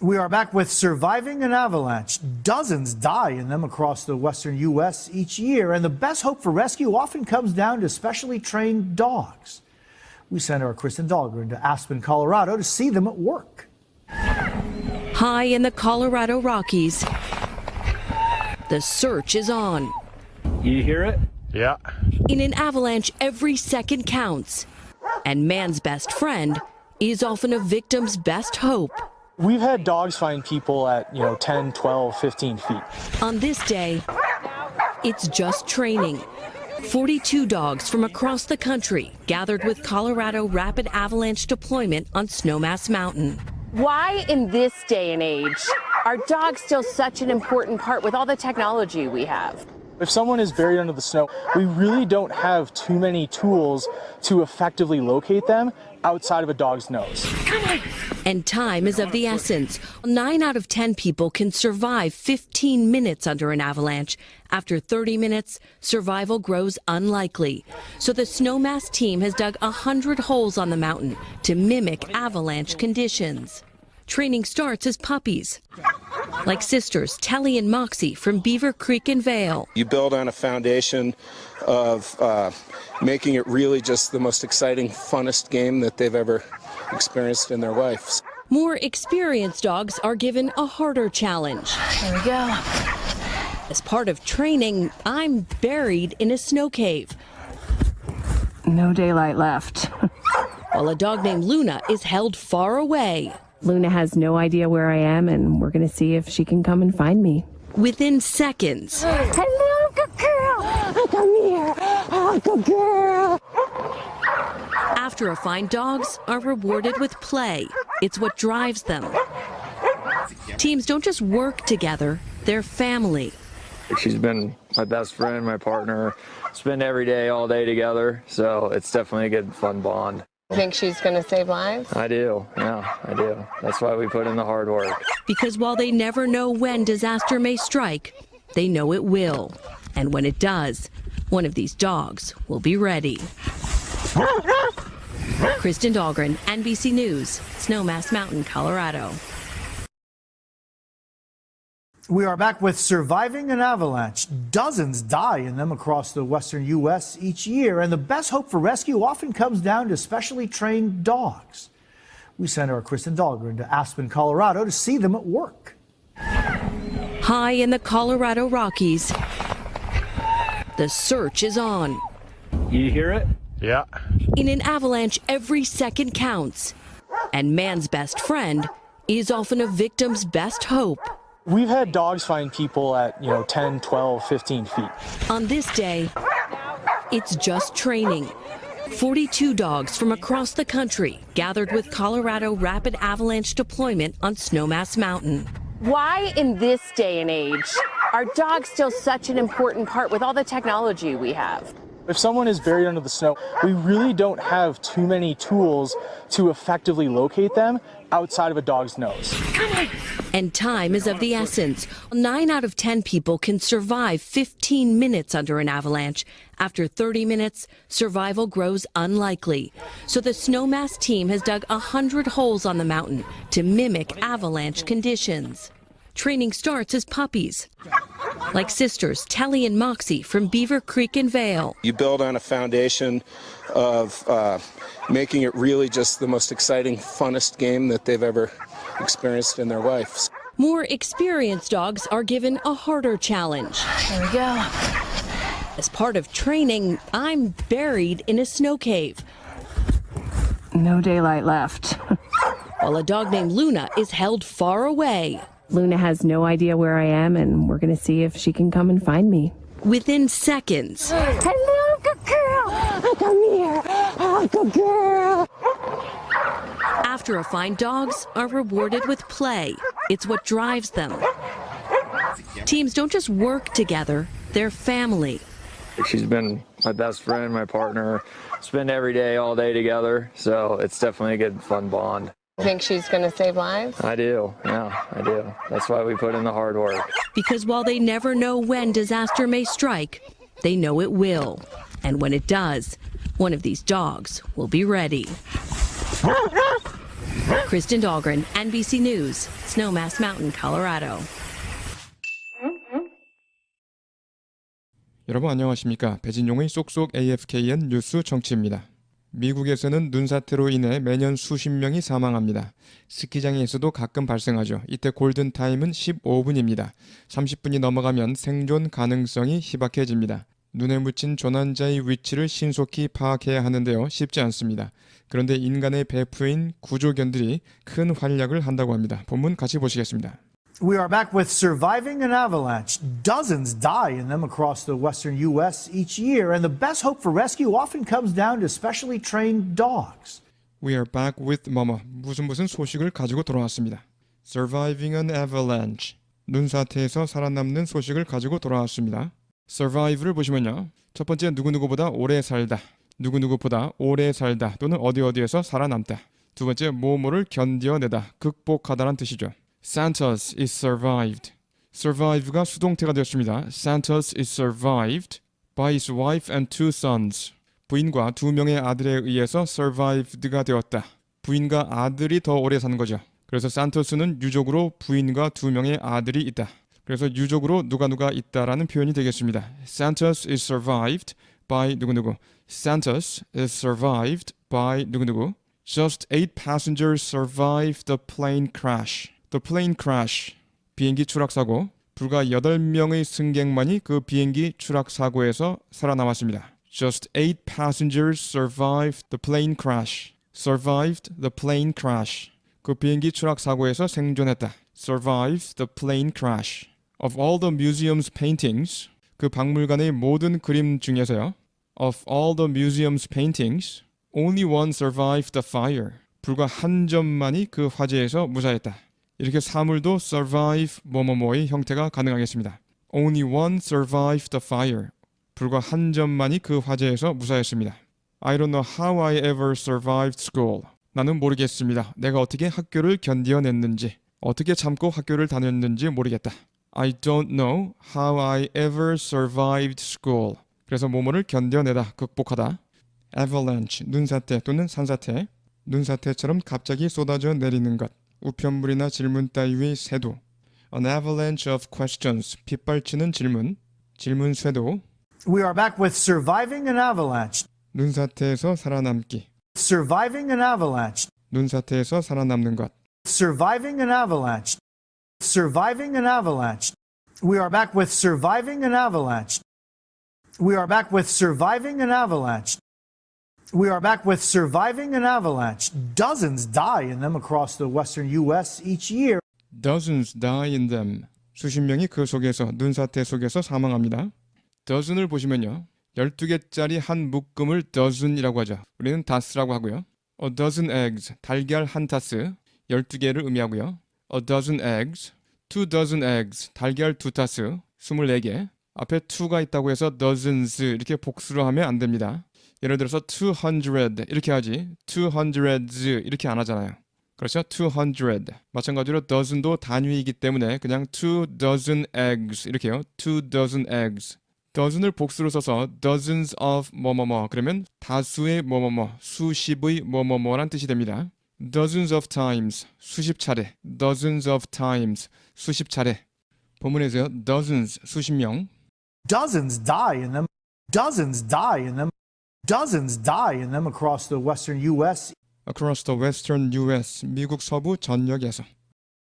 We are back with surviving an avalanche. Dozens die in them across the western U.S. each year, and the best hope for rescue often comes down to specially trained dogs. We sent our Kristen Dahlgren to Aspen, Colorado to see them at work. High in the Colorado Rockies, the search is on. You hear it? Yeah. In an avalanche, every second counts, and man's best friend is often a victim's best hope. We've had dogs find people at, 10, 12, 15 feet. On this day, it's just training. 42 dogs from across the country gathered with Colorado Rapid Avalanche Deployment on Snowmass Mountain. Why in this day and age are dogs still such an important part with all the technology we have? If someone is buried under the snow, we really don't have too many tools to effectively locate them outside of a dog's nose. And time is of the essence. 9 out of 10 people can survive 15 minutes under an avalanche. After 30 minutes, survival grows unlikely. So the Snowmass team has dug 100 holes on the mountain to mimic avalanche conditions. Training starts as puppies, like sisters Telly and Moxie from Beaver Creek and Vale. You build on a foundation of making it really just the most exciting, funnest game that they've ever experienced in their lives. More experienced dogs are given a harder challenge. Here we go. As part of training, I'm buried in a snow cave, No daylight left. while a dog named Luna is held far away. Luna has no idea where I am, and we're going to see if she can come and find me. Within seconds, Hello, good girl. Come here. Oh, good girl. after a find, dogs are rewarded with play. It's what drives them. Teams don't just work together, they're family. She's been my best friend, my partner. Spend every day, all day together. So it's definitely a good, fun bond. You think she's going to save lives? I do. Yeah, I do. That's why we put in the hard work. Because while they never know when disaster may strike, they know it will. And when it does, one of these dogs will be ready. Kristen Dahlgren, NBC News, Snowmass Mountain, Colorado. We are back with surviving an avalanche. Dozens die in them across the western U.S. each year, and the best hope for rescue often comes down to specially trained dogs. We sent our Kristen Dahlgren to Aspen, Colorado to see them at work. High in the Colorado Rockies, the search is on. You hear it? Yeah. In an avalanche, every second counts, and man's best friend is often a victim's best hope. We've had dogs find people at, 10, 12, 15 feet. On this day, it's just training. 42 dogs from across the country gathered with Colorado Rapid Avalanche Deployment on Snowmass Mountain. Why in this day and age are dogs still such an important part with all the technology we have? If someone is buried under the snow, we really don't have too many tools to effectively locate them outside of a dog's nose. And time is of the essence. 9 out of 10 people can survive 15 minutes under an avalanche. After 30 minutes, survival grows unlikely. So the Snowmass team has dug 100 holes on the mountain to mimic avalanche conditions. Training starts as puppies, like sisters Telly and Moxie from Beaver Creek and Vale. You build on a foundation of making it really just the most exciting, funnest game that they've ever experienced in their lives. More experienced dogs are given a harder challenge. Here we go. As part of training, I'm buried in a snow cave, No daylight left. while a dog named Luna is held far away. Luna has no idea where I am, and we're going to see if she can come and find me. Within seconds, Hello, good girl. Come here. Oh, good girl. after a find, dogs are rewarded with play. It's what drives them. Teams don't just work together, they're family. She's been my best friend, my partner. Spend every day, all day together. So it's definitely a good, fun bond. You think she's going to save lives? I do. Yeah, I do. That's why we put in the hard work. Because while they never know when disaster may strike, they know it will. And when it does, one of these dogs will be ready. Kristen Dahlgren, NBC News, Snowmass Mountain, Colorado. 여러분 안녕하십니까? 배진용의 쏙쏙 AFKN 뉴스 정치입니다. 미국에서는 눈사태로 인해 매년 수십 명이 사망합니다. 스키장에서도 가끔 발생하죠. 이때 골든타임은 15분입니다. 30분이 넘어가면 생존 가능성이 희박해집니다. 눈에 묻힌 조난자의 위치를 신속히 파악해야 하는데요. 쉽지 않습니다. 그런데 인간의 배프인 구조견들이 큰 활약을 한다고 합니다. 본문 같이 보시겠습니다. We are back with surviving an avalanche. Dozens die in them across the western U.S. each year, and the best hope for rescue often comes down to specially trained dogs. We are back with 무슨 소식을 가지고 돌아왔습니다. Surviving an avalanche. 눈사태에서 살아남는 소식을 가지고 돌아왔습니다. Survive를 보시면요. 첫 번째 누구누구보다 오래 살다. 누구누구보다 오래 살다 또는 어디에서 살아남다. 두 번째 뭐뭐를 견뎌내다. 극복하다란 뜻이죠. Santos is survived. Survive가 수동태가 되었습니다. Santos is survived by his wife and two sons. 부인과 두 명의 아들에 의해서 survived가 되었다. 부인과 아들이 더 오래 사는 거죠. 그래서 산토스는 유족으로 부인과 두 명의 아들이 있다. 그래서 유족으로 누가 있다라는 표현이 되겠습니다. Santos is survived by 누구누구. Santos is survived by 누구누구. Just 8 passengers survived the plane crash. The plane crash. 비행기 추락사고. 불과 8명의 승객만이 그 비행기 추락사고에서 살아남았습니다. Just 8 passengers survived the plane crash. Survived the plane crash. 그 비행기 추락사고에서 생존했다. Survived the plane crash. Of all the museum's paintings. 그 박물관의 모든 그림 중에서요. Of all the museum's paintings. Only one survived the fire. 불과 한 점만이 그 화재에서 무사했다. 이렇게 사물도 survive 뭐뭐뭐의 형태가 가능하겠습니다. Only one survived the fire. 불과 한 점만이 그 화재에서 무사했습니다. I don't know how I ever survived school. 나는 모르겠습니다. 내가 어떻게 학교를 견뎌냈는지, 어떻게 참고 학교를 다녔는지 모르겠다. I don't know how I ever survived school. 그래서 뭐뭐를 견뎌내다, 극복하다. Avalanche, 눈사태 또는 산사태. 눈사태처럼 갑자기 쏟아져 내리는 것. 우편물이나 질문 따위의 쇄도. An avalanche of questions. 빗발치는 질문. 질문 쇄도. We are back with surviving an avalanche. 눈사태에서 살아남기. Surviving an avalanche. 눈사태에서 살아남는 것. Surviving an avalanche. Surviving an avalanche. We are back with surviving an avalanche. We are back with surviving an avalanche. We are back with surviving an avalanche. Dozens die in them across the western U.S. each year. Dozens die in them. 수십 명이 그 속에서, 눈사태 속에서 사망합니다. dozen을 보시면요. 12개짜리 한 묶음을 dozen이라고 하죠. 우리는 다스라고 하고요. A dozen eggs, 달걀 한 타스, 12개를 의미하고요. A dozen eggs, 2 dozen eggs, 달걀 두 타스, 24개. 앞에 2가 있다고 해서 dozens 이렇게 복수로 하면 안 됩니다. 예를 들어서 200 이렇게 하지 200s 이렇게 안 하잖아요. 그렇죠? 200. 마찬가지로 dozen도 단위이기 때문에 그냥 2 dozen eggs 이렇게요. 2 dozen eggs. dozen을 복수로 써서 dozens of 뭐뭐뭐 그러면 다수의 뭐뭐뭐, 수십의 뭐뭐뭐란 뜻이 됩니다. dozens of times, 수십 차례. dozens of times, 수십 차례. 본문에서요. dozens, 수십 명. Dozens die in them. Dozens die in them. Dozens die in them across the western U.S. Across the western U.S. 미국 서부 전역에서.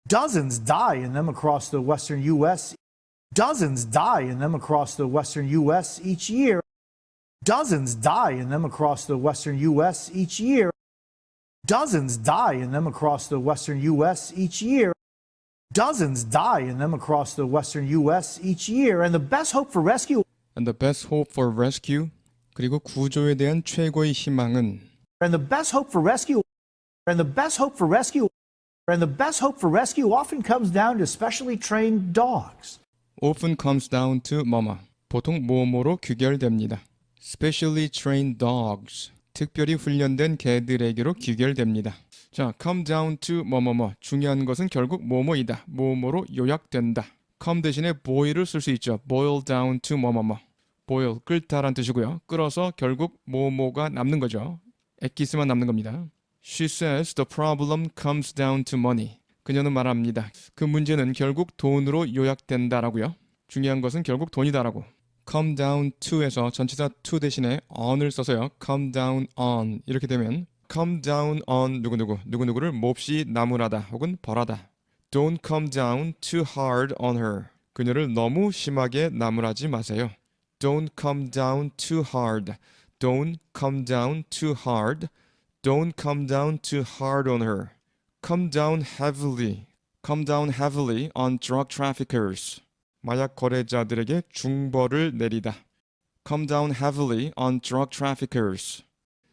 Dozens die in them across the western U.S. Dozens die in them across the western U.S. each year. Dozens die in them across the western U.S. each year. Dozens die in them across the western U.S. each year. Dozens die in them across the western U.S. each year. And the best hope for rescue. And the best hope for rescue. 그리고 구조에 대한 최고의 희망은. And the best hope for rescue. And the best hope for rescue. And the best hope for rescue often comes down to specially trained dogs. Often comes down to 뭐뭐. 보통 뭐뭐로 귀결됩니다. Specially trained dogs. 특별히 훈련된 개들에게로 귀결됩니다. 자, come down to 뭐뭐뭐. 중요한 것은 결국 뭐뭐이다. 뭐뭐로 요약된다. come 대신에 boil을 쓸 수 있죠. boil down to 뭐뭐뭐. boil, 끓다란 뜻이고요. 끓어서 결국 뭐뭐가 남는 거죠. 액기스만 남는 겁니다. She says the problem comes down to money. 그녀는 말합니다. 그 문제는 결국 돈으로 요약된다라고요. 중요한 것은 결국 돈이다라고. come down to에서 전치사 to 대신에 on을 써서요. come down on 이렇게 되면 come down on 누구누구를 몹시 나무라다 혹은 벌하다. Don't come down too hard on her. 그녀를 너무 심하게 나무라지 마세요. Don't come down too hard. Don't come down too hard. Don't come down too hard on her. Come down heavily. Come down heavily on drug traffickers. 마약 거래자들에게 중벌을 내리다. Come down heavily on drug traffickers.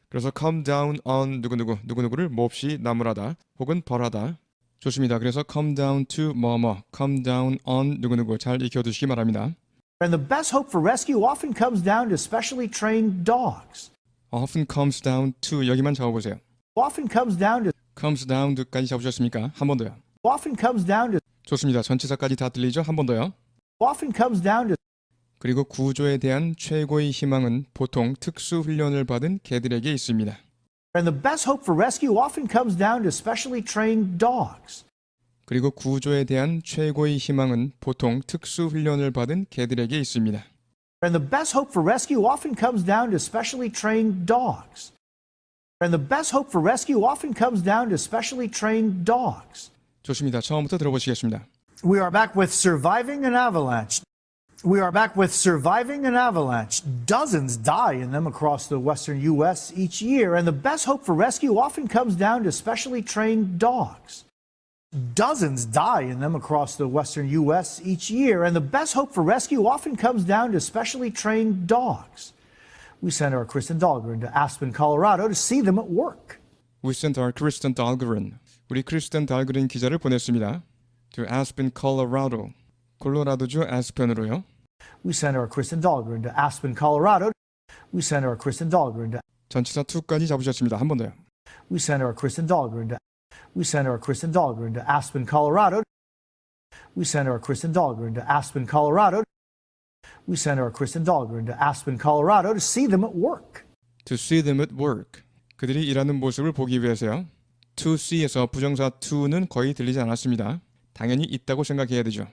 그래서 come down on 누구누구를 몹시 나무라다 혹은 벌하다. 좋습니다. 그래서 come down to 뭐뭐, come down on 누구누구 잘 익혀두시기 바랍니다. And the best hope for rescue often comes down to specially trained dogs. often comes down to 여기만 적어보세요. Often comes down to comes down to까지 잡으셨습니까? 한 번 더요. often comes down to 좋습니다. 전치사까지 다 들리죠? 한 번 더요. often comes down to 그리고 구조에 대한 최고의 희망은 보통 특수 훈련을 받은 개들에게 있습니다. and the best hope for rescue often comes down to specially trained dogs. 그리고 구조에 대한 최고의 희망은 보통 특수 훈련을 받은 개들에게 있습니다. And the best hope for rescue often comes down to specially trained dogs. And the best hope for rescue often comes down to specially trained dogs. 좋습니다. 처음부터 들어보시겠습니다. We are back with surviving an avalanche. We are back with surviving an avalanche. Dozens die in them across the western U.S. each year, and the best hope for rescue often comes down to specially trained dogs. Dozens die in them across the western U.S. each year, and the best hope for rescue often comes down to specially trained dogs. We sent our Kristen Dahlgren to Aspen, Colorado to see them at work. We sent our Kristen Dahlgren. 우리 크리스텐 달그린 기자를 보냈습니다. To Aspen, Colorado. 콜로라도주 아스펜으로요. We sent our Kristen Dahlgren to Aspen, Colorado. We sent our Kristen Dahlgren to 전치사 to까지 잡으셨습니다. 한 번 더요. We sent our Kristen Dahlgren to We sent our Kristen Dahlgren to Aspen, Colorado. We sent our Kristen Dahlgren to Aspen, Colorado. We sent our Kristen Dahlgren to Aspen, Colorado to see them at work. To see them at work. 그들이 일하는 모습을 보기 위해서요. To see에서 부정사 to는 거의 들리지 않았습니다. 당연히 있다고 생각해야 되죠.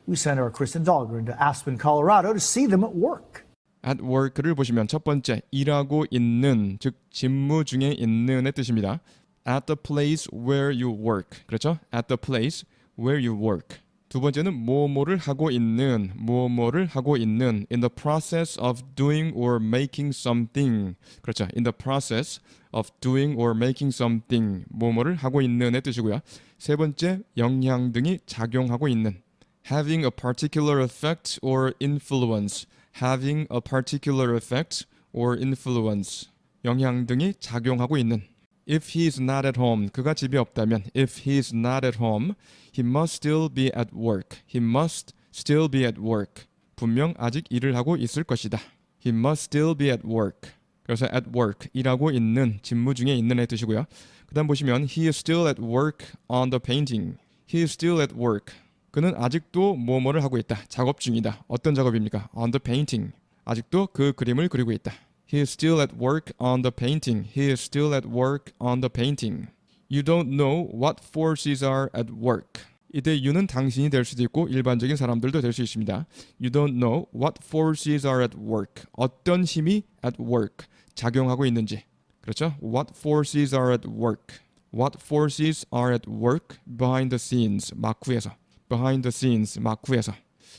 We sent our Kristen Dahlgren to Aspen, Colorado to see them at work. At work를 보시면 첫 번째, 일하고 있는, 즉 직무 중에 있는의 뜻입니다. At the place where you work. 그렇죠? At the place where you work. 두 번째는 뭐뭐를 하고 있는, 뭐뭐를 하고 있는. In the process of doing or making something. 그렇죠? In the process of doing or making something. 뭐뭐를 하고 있는의 뜻이고요. 세 번째, 영향 등이 작용하고 있는. Having a particular effect or influence. Having a particular effect or influence. 영향 등이 작용하고 있는. If he is not at home, 그가 집에 없다면 if he is not at home, he must still be at work. He must still be at work. 분명 아직 일을 하고 있을 것이다. He must still be at work. 그래서 at work, 일하고 있는, 직무 중에 있는의 뜻이고요. 그 다음 보시면 he is still at work on the painting. He is still at work. 그는 아직도 뭐뭐를 하고 있다. 작업 중이다. 어떤 작업입니까? On the painting. 아직도 그 그림을 그리고 있다. He is still at work on the painting. He is still at work on the painting. You don't know what forces are at work. 이때 you는 당신이 될 수도 있고 일반적인 사람들도 될 수 있습니다. You don't know what forces are at work. 어떤 힘이 at work 작용하고 있는지. 그렇죠? What forces are at work. What forces are at work behind the scenes. 마쿠에서. Behind the scenes. 마쿠에서.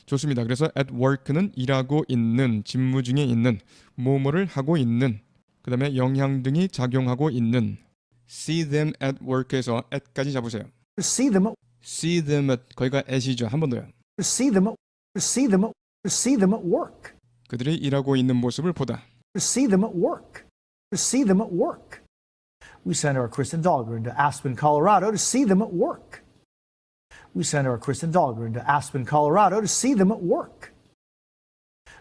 좋습니다. 그래서 at work는 일하고 있는, 직무 중에 있는, 뭐뭐를 하고 있는, 그 다음에 영향 등이 작용하고 있는. See them at work에서 at까지 잡으세요. To see them at See them at, 거기가 at이죠. 한 번 더요. to see them at to see them at to see them at work. 그들이 일하고 있는 모습을 보다. To see them at work. To see them at work. We sent our Kristen Dahlgren to Aspen, Colorado to see them at work. We sent our Kristen Dahlgren to Aspen, Colorado to see them at work.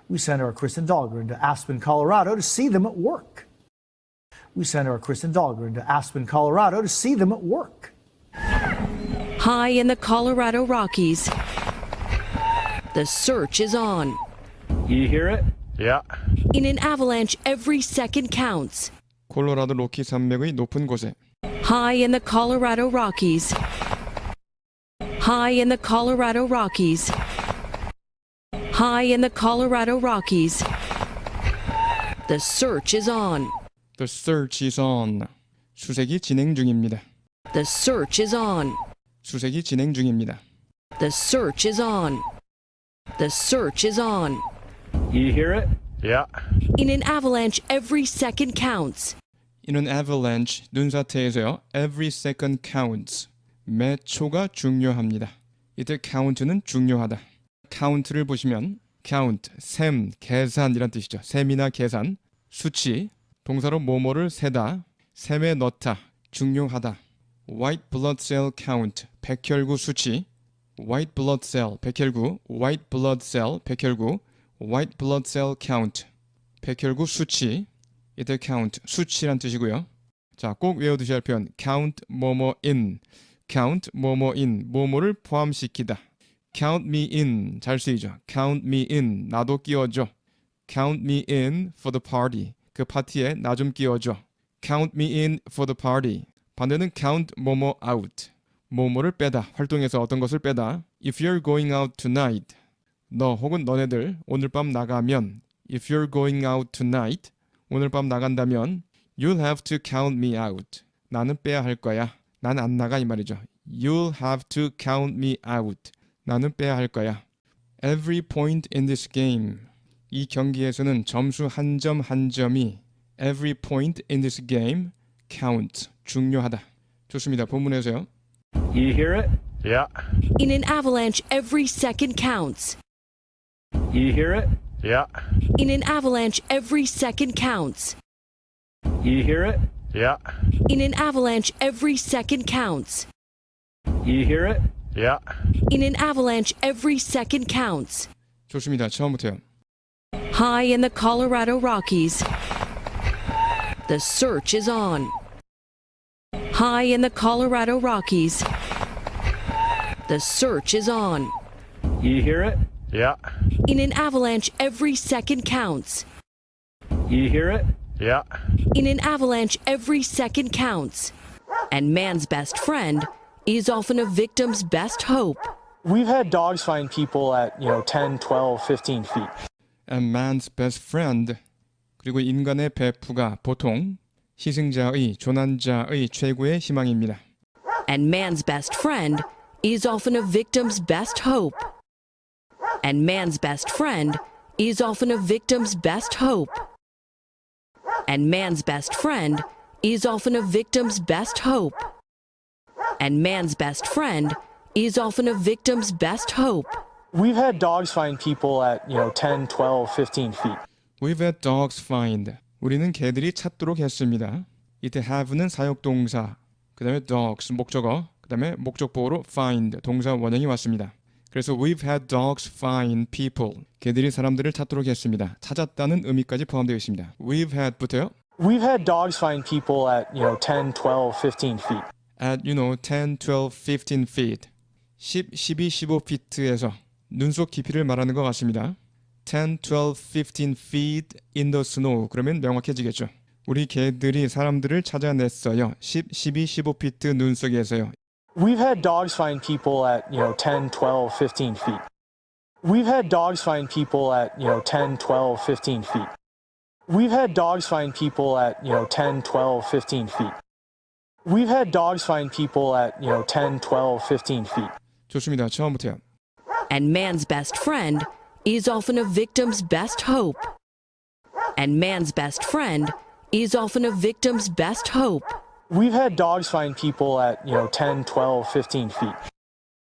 We sent our Kristen Dahlgren to Aspen, Colorado to see them at work. We sent our Kristen Dahlgren to Aspen, Colorado to see them at work. High in the Colorado Rockies, the search is on. You hear it? Yeah. In an avalanche, every second counts. 콜로라도 로키 산맥의 높은 곳에 High in the Colorado Rockies. High in the Colorado Rockies. High in the Colorado Rockies. The search is on. The search is on. 수색이 진행 중입니다. The search is on. 수색이 진행 중입니다. The search is on. The search is on. You hear it? Yeah. In an avalanche, every second counts. In an avalanche, 눈사태에서요. Every second counts. 매 초가 중요합니다. 이때 count는 중요하다. count를 보시면 count, 셈, 계산이란 뜻이죠. 셈이나 계산, 수치, 동사로 뭐뭐를 세다, 셈에 넣다, 중요하다. White blood cell count, 백혈구 수치. White blood cell, 백혈구, white blood cell, 백혈구, white blood cell count, 백혈구 수치. 이때 count, 수치란 뜻이고요. 자, 꼭 외워두셔야 할 표현 count 뭐뭐 in, count 뭐뭐 in, 뭐뭐를 포함시키다. count me in, 잘 쓰이죠. count me in, 나도 끼워줘. count me in for the party, 그 파티에 나 좀 끼워줘. count me in for the party. 반대는 count 뭐뭐 out, 뭐뭐를 빼다, 활동에서 어떤 것을 빼다. If you're going out tonight, 너 혹은 너네들 오늘 밤 나가면, if you're going out tonight, 오늘 밤 나간다면 you'll have to count me out. 나는 빼야 할 거야. 난 안 나가 이 말이죠. You'll have to count me out. 나는 빼야 할 거야. Every point in this game. 이 경기에서는 점수 한 점 한 점이 every point in this game counts. 중요하다. 좋습니다. 본문에서요. You hear it? Yeah. In an avalanche, every second counts. You hear it? Yeah. In an avalanche, every second counts. You hear it? Yeah. In an avalanche, every second counts. You hear it? Yeah. In an avalanche, every second counts. 좋습니다. 처음부터요. High in the Colorado Rockies. The search is on. High in the Colorado Rockies. The search is on. You hear it? Yeah. In an avalanche, every second counts. You hear it? Yeah. In an avalanche, every second counts. And man's best friend is often a victim's best hope. We've had dogs find people at, 10, 12, 15 feet. And man's best friend. 그리고 인간의 베프가 보통 희생자의, 조난자의 최고의 희망입니다. And man's best friend is often a victim's best hope. And man's best friend is often a victim's best hope. And man's best friend is often a victim's best hope. And man's best friend is often a victim's best hope. We've had dogs find people at, 10, 12, 15 feet. We've had dogs find. 우리는 개들이 찾도록 했습니다. 이때 have는 사역동사, 그 다음에 dogs, 목적어, 그 다음에 목적보호로 find, 동사 원형이 왔습니다. 그래서 we've had dogs find people. 개들이 사람들을 찾도록 했습니다. 찾았다는 의미까지 포함되어 있습니다. We've had부터요. We've had dogs find people at, 10, 12, 15 feet. At, 10, 12, 15 feet. 10, 12, 15feet에서 눈속 깊이를 말하는 것 같습니다. 10, 12, 15 feet in the snow. 그러면 명확해지겠죠. 우리 개들이 사람들을 찾아냈어요. 10, 12, 15feet 눈속에서요. We've had dogs find people at, 10, 12, 15 feet. We've had dogs find people at, 10, 12, 15 feet. We've had dogs find people at, 10, 12, 15 feet. We've had dogs find people at, 10, 12, 15 feet. 좋습니다. 처음부터요. And man's best friend is often a victim's best hope. And man's best friend is often a victim's best hope. We've had dogs find people at, 10, 12, 15 feet.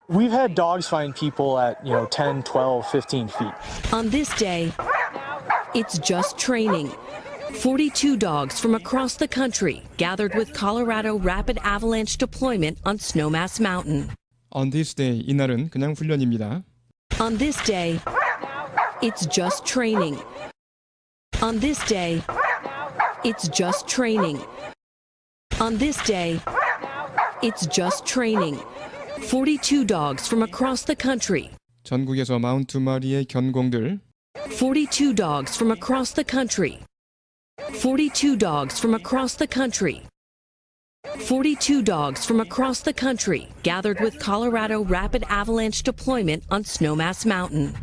We've had dogs find people at, 10, 12, 15 feet. On this day, it's just training. 42 dogs from across the country gathered with Colorado Rapid Avalanche Deployment on Snowmass Mountain. On this day, 이날은 그냥 훈련입니다. On this day, it's just training. On this day, it's just training. On this day, it's just training. 42 dogs from across the country. 전국에서 42마리의 견공들. 42 dogs from across the country. 42 dogs from across the country. 42 dogs from across the country gathered with Colorado Rapid Avalanche Deployment on Snowmass Mountain.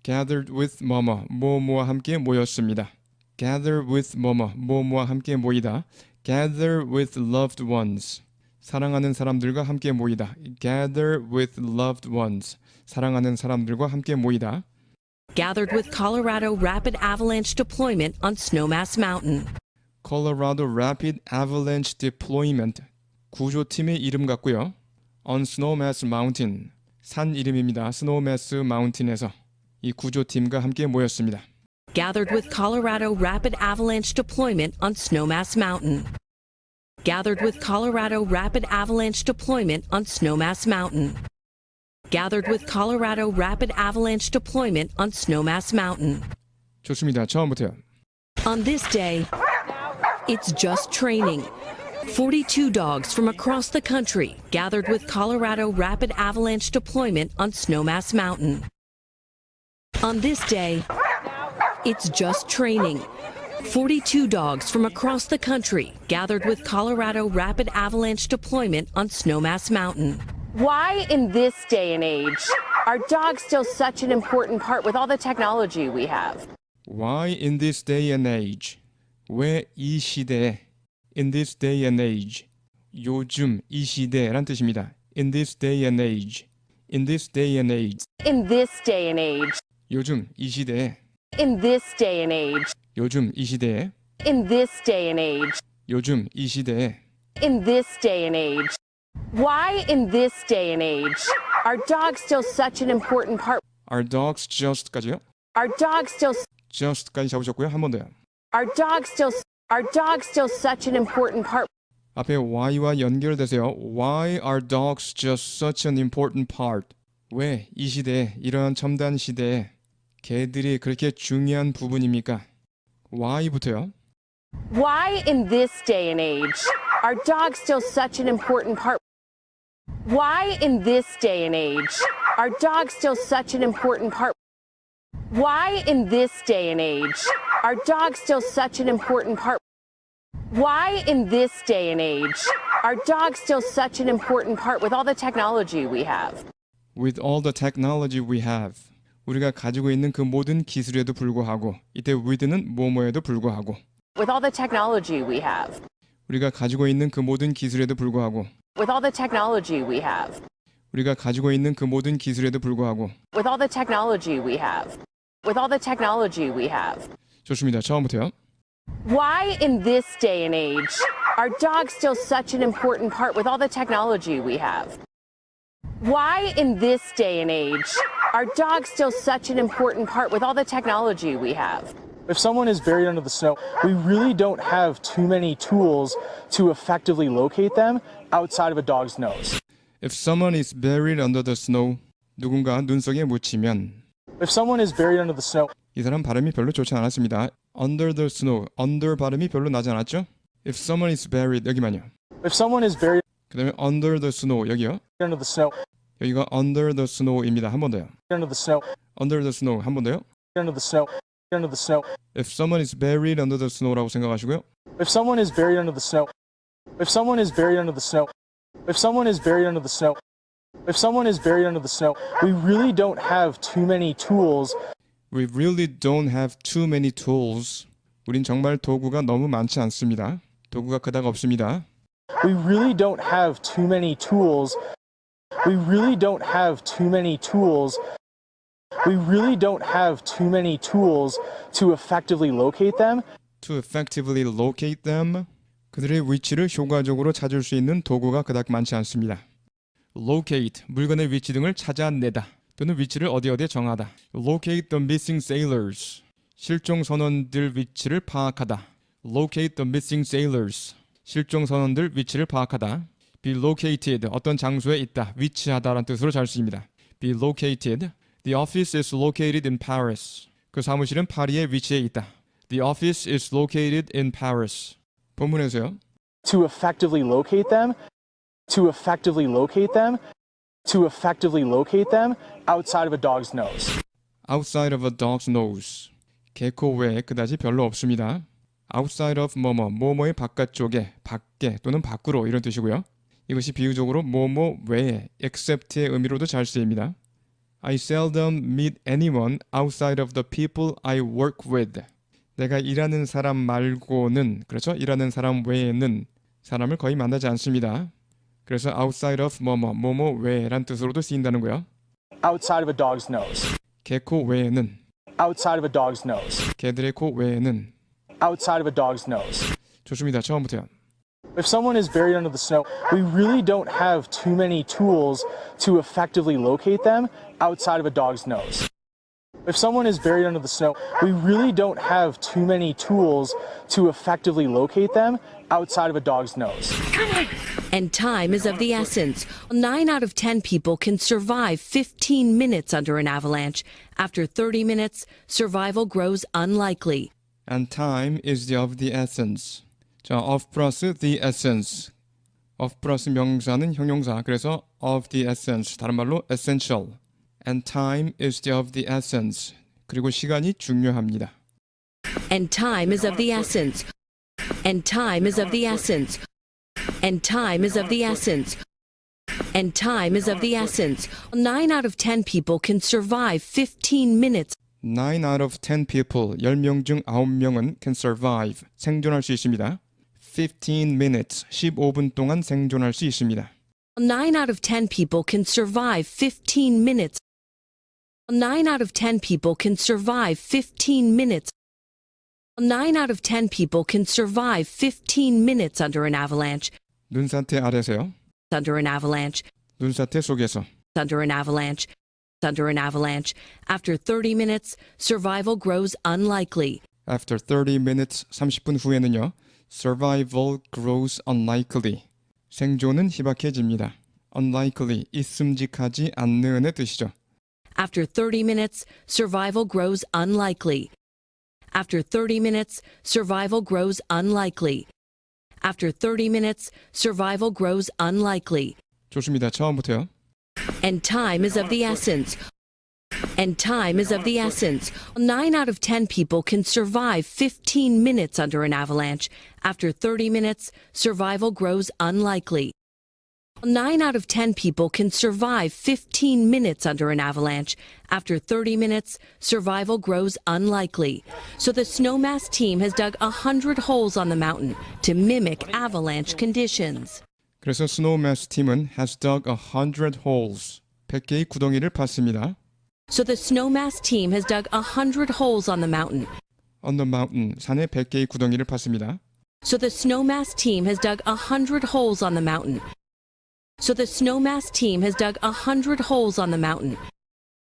gathered with 뭐뭐와 함께 모였습니다. gather with 뭐뭐와 함께 모이다. gather with loved ones. 사랑하는 사람들과 함께 모이다. gather with loved ones. 사랑하는 사람들과 함께 모이다. Gathered with Colorado Rapid Avalanche Deployment on Snowmass Mountain. Colorado Rapid Avalanche Deployment. 구조팀의 이름 같고요. On Snowmass Mountain. 산 이름입니다. Snowmass Mountain에서 이 구조팀과 함께 모였습니다. Gathered with Colorado Rapid Avalanche Deployment on Snowmass Mountain. Gathered with Colorado Rapid Avalanche Deployment on Snowmass Mountain. Gathered with Colorado Rapid Avalanche Deployment on Snowmass Mountain. 좋습니다. 처음부터요. On this day, it's just training. 42 dogs from across the country gathered with Colorado Rapid Avalanche Deployment on Snowmass Mountain. On this day, it's just training. 42 dogs from across the country gathered with Colorado Rapid Avalanche Deployment on Snowmass Mountain. Why, in this day and age, are dogs still such an important part with all the technology we have? Why in this day and age? 왜 이 시대에? In this day and age. 요즘 이 시대란 뜻입니다. In this day and age. In this day and age. In this day and age. 요즘 이 시대에. In this day and age. 요즘 이 시대에. In this day and age. 요즘 이 시대에. In this day and age. Why, in this day and age, are dogs still such an important part? Are dogs just까지요? Are dogs still just까지 잡으셨고요. 한 번 더요. are dogs still such an important part? 앞에 why와 연결되세요. Why are dogs just such an important part? 왜 이 시대에, 이러한 첨단 시대에 개들이 그렇게 중요한 부분입니까? why부터요. Why, in this day and age, are dogs still such an important part? Why, in this day and age, are dogs still such an important part? Why, in this day and age, are dogs still such an important part? Why, in this day and age, are dogs still such an important part with all the technology we have? With all the technology we have. 우리가 가지고 있는 그 모든 기술에도 불구하고, 이때 with는 뭐뭐에도 불구하고. With all the technology we have. 우리가 가지고 있는 그 모든 기술에도 불구하고. With all the technology we have. 우리가 가지고 있는 그 모든 기술에도 불구하고. With all the technology we have. With all the technology we have. 좋습니다. 처음부터요. Why, in this day and age, are dogs still such an important part with all the technology we have? Why, in this day and age, are dogs still such an important part with all the technology we have? If someone is buried under the snow, we really don't have too many tools to effectively locate them outside of a dog's nose. If someone is buried under the snow, 누군가 눈 속에 묻히면. If someone is buried under the snow, 이 사람 발음이 별로 좋지 않았습니다. Under the snow, under 발음이 별로 나지 않았죠? If someone is buried, 여기만요. if someone is buried 그 다음에 under the snow, 여기요. under the snow, 여기가 under the snow입니다. 한 번 더요. under the snow, Under the snow, 한 번 더요. under the snow, under the snow, If someone is buried under the snow라고 생각하시고요. if someone is buried under the snow, if someone is buried under the snow, if someone is buried under the snow, if someone is buried under the snow, we really don't have too many tools. We really don't have too many tools. 우린 정말 도구가 너무 많지 않습니다. 도구가 그닥 없습니다. We really don't have too many tools. We really don't have too many tools. We really don't have too many tools to effectively locate them. To effectively locate them. 그들의 위치를 효과적으로 찾을 수 있는 도구가 그닥 많지 않습니다. Locate, 물건의 위치 등을 찾아내다. 또는 위치를 어디에 정하다. Locate the missing sailors. 실종 선원들 위치를 파악하다. Locate the missing sailors. 실종 선원들 위치를 파악하다. Be located, 어떤 장소에 있다, 위치하다라는 뜻으로 잘 쓰입니다. Be located. The office is located in Paris. 그 사무실은 파리에 위치해 있다. The office is located in Paris. 본문에서요. To effectively locate them. To effectively locate them. To effectively locate them outside of a dog's nose. Outside of a dog's nose. 개코 외에 그다지 별로 없습니다. outside of 뭐뭐의 바깥쪽에, 밖에 또는 밖으로 이런 뜻이고요. 이것이 비유적으로 뭐뭐 외에, except의 의미로도 잘 쓰입니다. I seldom meet anyone outside of the people I work with. 내가 일하는 사람 말고는, 그렇죠? 일하는 사람 외에는 사람을 거의 만나지 않습니다. 그래서 outside of 뭐뭐 외란 뜻으로도 쓰인다는 거예요. Outside of a dog's nose. 개코 외에는, Outside of a dog's nose. 개들의 코 외에는. Outside of a dog's nose. 좋습니다. 처음부터요. If someone is buried under the snow, we really don't have too many tools to effectively locate them outside of a dog's nose. If someone is buried under the snow, we really don't have too many tools to effectively locate them outside of a dog's nose. And time is of the essence. 9 out of 10 people can survive 15 minutes under an avalanche. After 30 minutes, survival grows unlikely. And time is of the essence. 자, of 플러스 the essence. of 플러스 명사는 형용사. 그래서 of the essence. 다른 말로 essential. And time is of the essence. 그리고 시간이 중요합니다. And time is of the essence. And time is of the essence. And time is of the essence. And time is of the essence. 9 out of 10 people can survive 15 minutes. 9 out of 10 people, 10명 중 9명은 can survive, 생존할 수 있습니다. 15 minutes, 15분 동안 생존할 수 있습니다. 9 out of 10 people can survive 15 minutes. 9 out of 10 people can survive 15 minutes. 9 out of 10 people can survive 15 minutes under an avalanche. 눈사태 아래서요. Under an avalanche. 눈사태 속에서. Under an avalanche. Under an avalanche. After 30 minutes, survival grows unlikely. After 30 minutes, 30분 후에는요. Survival grows unlikely. 생존은 희박해집니다. Unlikely, 있음직하지 않는의 뜻이죠. After 30 minutes, survival grows unlikely. After 30 minutes, survival grows unlikely. After 30 minutes, survival grows unlikely. 좋습니다. 처음부터요. And time is of the essence. And time is of the essence. 9 out of 10 people can survive 15 minutes under an avalanche. After 30 minutes, survival grows unlikely. 9 out of 10 people can survive 15 minutes under an avalanche. After 30 minutes, survival grows unlikely. So the Snowmass team has dug 100 holes on the mountain to mimic avalanche conditions. 그래서 스노우매스 팀은 has dug 100 holes, 100개의 구덩이를 팠습니다. So the Snowmass team has dug 100 holes on the mountain. On the mountain, 산에 100개의 구덩이를 팠습니다. So the Snowmass team has dug 100 holes on the mountain. So the Snowmass team has dug 100 holes on the mountain.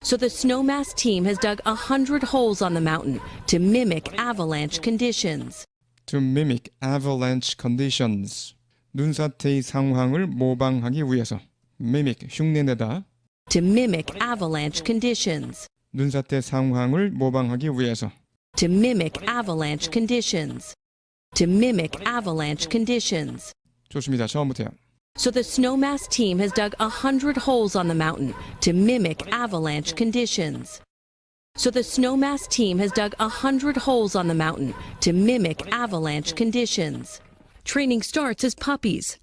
So the Snowmass team has dug 100 holes on the mountain to mimic avalanche conditions. To mimic avalanche conditions. 눈사태의 상황을 모방하기 위해서. mimic, 흉내내다. To mimic avalanche conditions. 눈사태 상황을 모방하기 위해서. To mimic avalanche conditions. To mimic avalanche conditions. 좋습니다. 처음부터요. So the Snowmass team has dug 100 holes on the mountain to mimic avalanche conditions. So the Snowmass team has dug 100 holes on the mountain to mimic avalanche conditions. Training starts as puppies,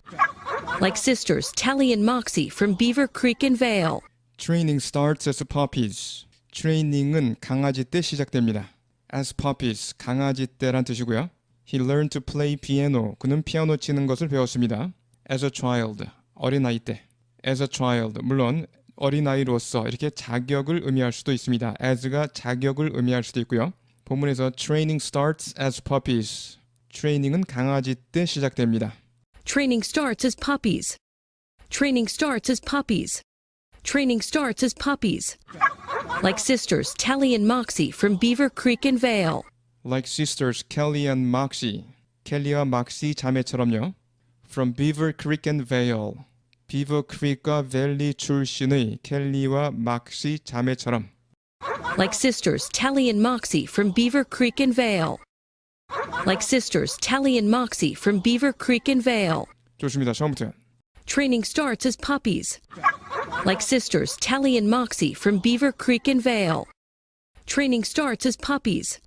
like sisters Telly and Moxie from Beaver Creek and Vale. Training starts as puppies. 트레이닝은 강아지 때 시작됩니다. As puppies, 강아지 때란 뜻이고요. He learned to play piano. 그는 피아노 치는 것을 배웠습니다. As a child, 어린아이 때. As a child, 물론 어린아이로서 이렇게 자격을 의미할 수도 있습니다. as가 자격을 의미할 수도 있고요. 본문에서 training starts as puppies. 트레이닝은 강아지 때 시작됩니다. Training starts as puppies. Training starts as puppies. Training starts as puppies. Like sisters Telly and Moxie from Beaver Creek and Vale. Like sisters Kelly and Moxie. 켈리와 막시 자매처럼요. From Beaver Creek and Vale. 비버 크릭과 밸리 출신의 켈리와 막시 자매처럼. Like sisters Telly and Moxie from Beaver Creek and Vale. Like sisters Telly and Moxie from Beaver Creek and Vale. 좋습니다. 처음부터. Training starts as puppies. Like sisters Telly and Moxie from Beaver Creek and Vale. Training starts as puppies.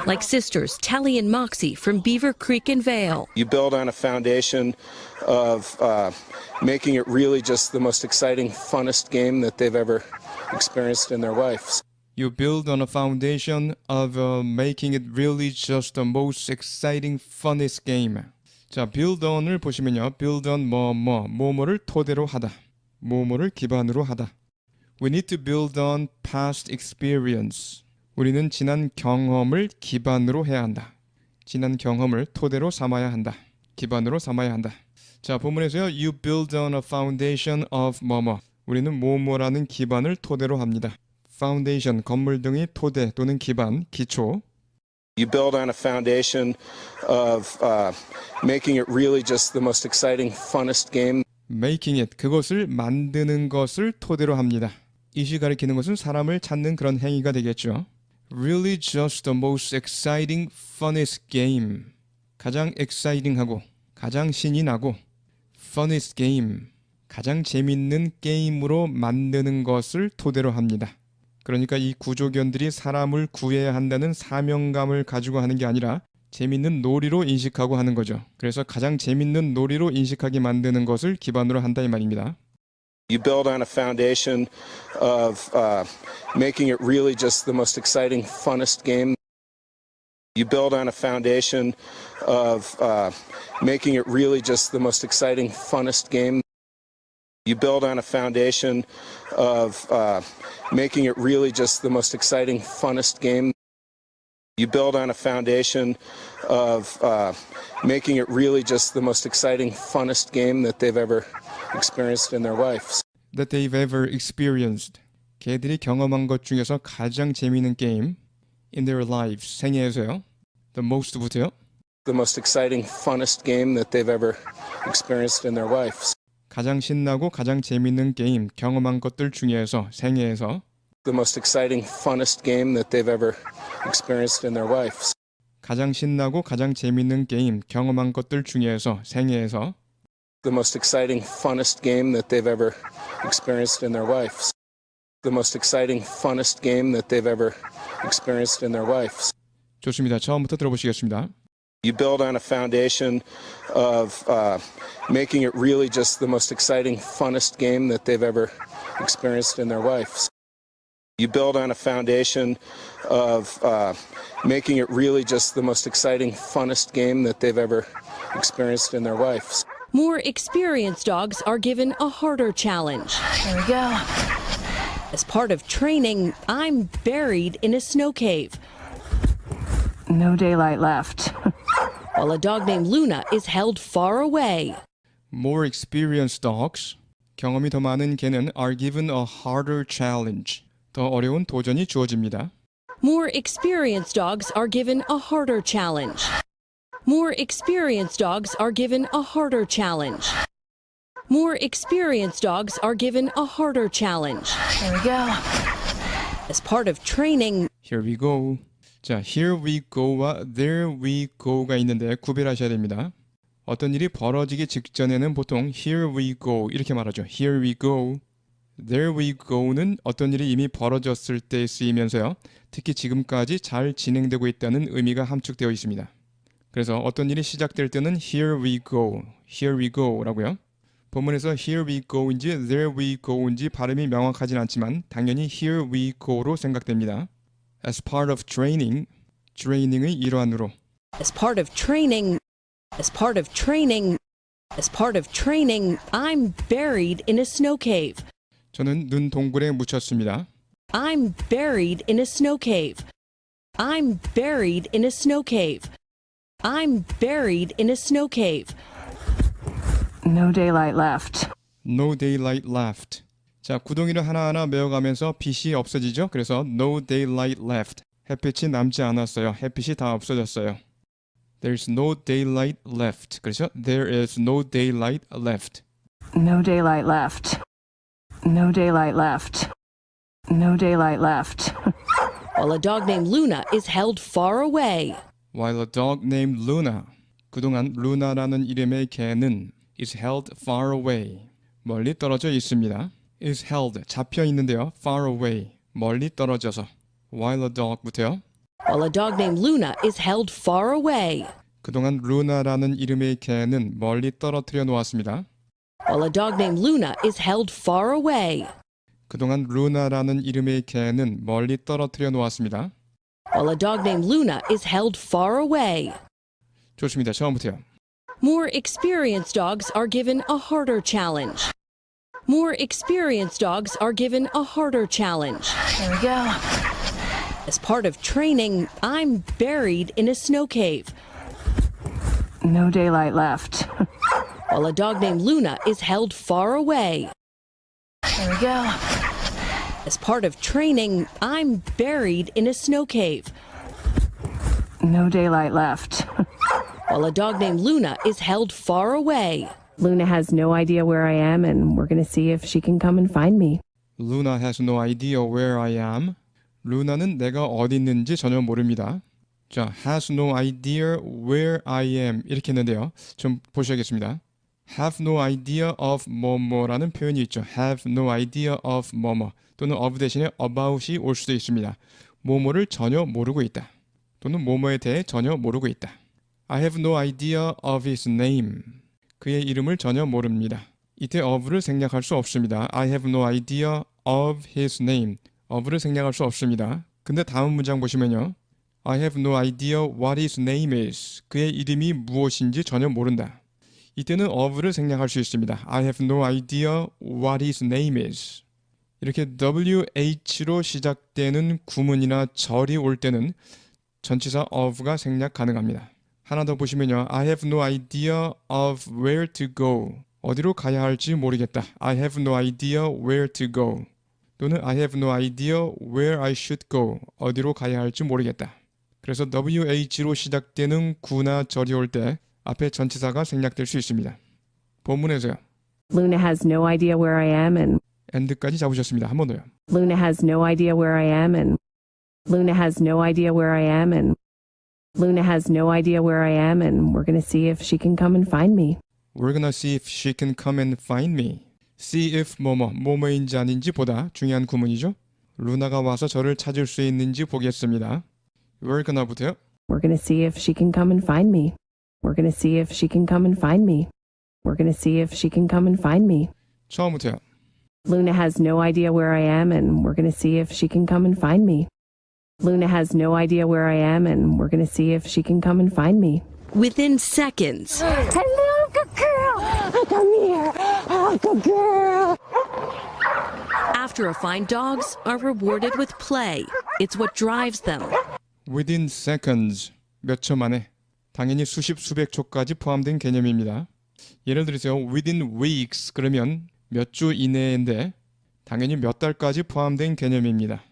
like sisters Telly and Moxie from Beaver Creek and Vale. You build on a foundation of making it really just the most exciting, funnest game that they've ever experienced in their lives. You build on a foundation of making it really just the most exciting, funnest game. 자, build on을 보시면요. build on 뭐뭐를 토대로 하다. 뭐뭐를 기반으로 하다. We need to build on past experience. 우리는 지난 경험을 기반으로 해야 한다. 지난 경험을 토대로 삼아야 한다. 기반으로 삼아야 한다. 자, 본문에서요. You build on a foundation of 뭐뭐. 우리는 뭐뭐라는 기반을 토대로 합니다. Foundation, 건물 등의 토대 또는 기반, 기초. You build on a foundation of making it really just the most exciting, funnest game. Making it, 그것을 만드는 것을 토대로 합니다. 이시 가리키는 것은 사람을 찾는 그런 행위가 되겠죠. Really just the most exciting, funnest game. 가장 exciting하고, 가장 신이 나고, funnest game. 가장 재밌는 게임으로 만드는 것을 토대로 합니다. 그러니까 이 구조견들이 사람을 구해야 한다는 사명감을 가지고 하는 게 아니라 재밌는 놀이로 인식하고 하는 거죠. 그래서 가장 재밌는 놀이로 인식하게 만드는 것을 기반으로 한다 이 말입니다. You build on a foundation of making it really just the most exciting, funnest game. You build on a foundation of making it really just the most exciting, funnest game. You build on a foundation of making it really just the most exciting, funnest game. You build on a foundation of making it really just the most exciting, funnest game that they've ever experienced in their lives. That they've ever experienced. 걔들이 경험한 것 중에서 가장 재미있는 게임 in their lives. 생애에서요. The most부터요. The most exciting, funnest game that they've ever experienced in their lives. 가장 신나고 가장 재미있는 게임, 경험한 것들 중에서 생애에서 The most exciting, funnest game that they've ever experienced in their lives. 가장 신나고 가장 재미있는 게임, 경험한 것들 중에서 생애에서 The most exciting, funnest game that they've ever experienced in their lives. The most exciting, funnest game that they've ever experienced in their lives. 좋습니다. 처음부터 들어보시겠습니다. You build on a foundation of making it really just the most exciting, funnest game that they've ever experienced in their lives. You build on a foundation of making it really just the most exciting, funnest game that they've ever experienced in their lives. More experienced dogs are given a harder challenge. Here we go. As part of training, I'm buried in a snow cave, No daylight left. while a dog named Luna is held far away. More experienced dogs, 경험이 더 많은 개는 are given a harder challenge. 더 어려운 도전이 주어집니다. More experienced dogs are given a harder challenge. More experienced dogs are given a harder challenge. More experienced dogs are given a harder challenge. Here we go. As part of training, Here we go. 자, here we go와 there we go가 있는데 구별하셔야 됩니다. 어떤 일이 벌어지기 직전에는 보통 here we go 이렇게 말하죠. Here we go. There we go는 어떤 일이 이미 벌어졌을 때 쓰이면서요. 특히 지금까지 잘 진행되고 있다는 의미가 함축되어 있습니다. 그래서 어떤 일이 시작될 때는 here we go라고요. 본문에서 here we go인지 there we go인지 발음이 명확하진 않지만 당연히 here we go로 생각됩니다. As part of training, training의 일환으로. as part of training, as part of training, as part of training, I'm buried in a snow cave. 저는 눈 동굴에 묻혔습니다. I'm buried in a snow cave. I'm buried in a snow cave. I'm buried in a snow cave. No daylight left. No daylight left. 자, 구동이를 하나하나 메워가면서 빛이 없어지죠. 그래서 no daylight left. 햇빛이 남지 않았어요. 햇빛이 다 없어졌어요. There's no daylight left. 그렇죠? There is no daylight left. No daylight left. No daylight left. No daylight left. While a dog named Luna is held far away. While a dog named Luna. 그동안 루나라는 이름의 개는 is held far away. 멀리 떨어져 있습니다. is held 잡혀 있는데요. far away 멀리 떨어져서 while a dog부터요. while a dog named Luna is held far away. 그동안 루나라는 이름의 개는 멀리 떨어뜨려 놓았습니다. While a dog named Luna is held far away. 그동안 루나라는 이름의 개는 멀리 떨어뜨려 놓았습니다. While a dog named Luna is held far away. 좋습니다. 처음부터요. More experienced dogs are given a harder challenge. More experienced dogs are given a harder challenge. Here we go. As part of training, I'm buried in a snow cave, No daylight left. while a dog named Luna is held far away. Here we go. As part of training, I'm buried in a snow cave, No daylight left. while a dog named Luna is held far away. Luna has no idea where I am, and we're going to see if she can come and find me. Luna has no idea where I am. 루나는 내가 어디 있는지 전혀 모릅니다. 자, has no idea where I am 이렇게 했는데요. 좀 보셔야겠습니다. have no idea of 뭐뭐라는 표현이 있죠. have no idea of 뭐뭐 또는 of 대신에 about이 올 수도 있습니다. 뭐뭐를 전혀 모르고 있다. 또는 뭐뭐에 대해 전혀 모르고 있다. I have no idea of his name. 그의 이름을 전혀 모릅니다. 이때 of를 생략할 수 없습니다. I have no idea of his name. of를 생략할 수 없습니다. 근데 다음 문장 보시면요. I have no idea what his name is. 그의 이름이 무엇인지 전혀 모른다. 이때는 of를 생략할 수 있습니다. I have no idea what his name is. 이렇게 WH로 시작되는 구문이나 절이 올 때는 전치사 of가 생략 가능합니다. 하나 더 보시면요. I have no idea of where to go. 어디로 가야 할지 모르겠다. I have no idea where to go. 또는 I have no idea where I should go. 어디로 가야 할지 모르겠다. 그래서 WH로 시작되는 구나 절이 올 때 앞에 전치사가 생략될 수 있습니다. 본문에서요. Luna has no idea where I am, and and까지 잡으셨습니다. 한 번 더요. Luna has no idea where I am, and Luna has no idea where I am, and Luna has no idea where I am, and we're going to see if she can come and find me. We're gonna see if she can come and find me. See if 뭐뭐인지 아닌지 보다 중요한 구문이죠. 루나가 와서 저를 찾을 수 있는지 보겠습니다. We're gonna'부터요. We're going to see if she can come and find me. We're going to see if she can come and find me. We're going to see if she can come and find me. 처음부터요. Luna has no idea where I am, and we're going to see if she can come and find me. Luna has no idea where I am, and we're going to see if she can come and find me. Within seconds, Hello, good girl. Come here. Oh, good girl. after a find, dogs are rewarded with play. It's what drives them. Within seconds, 몇 초 만에. 당연히 수십, 수백 초까지 포함된 개념입니다. 예를 들어서 within weeks 그러면 몇 주 이내인데 당연히 몇 달까지 포함된 개념입니다.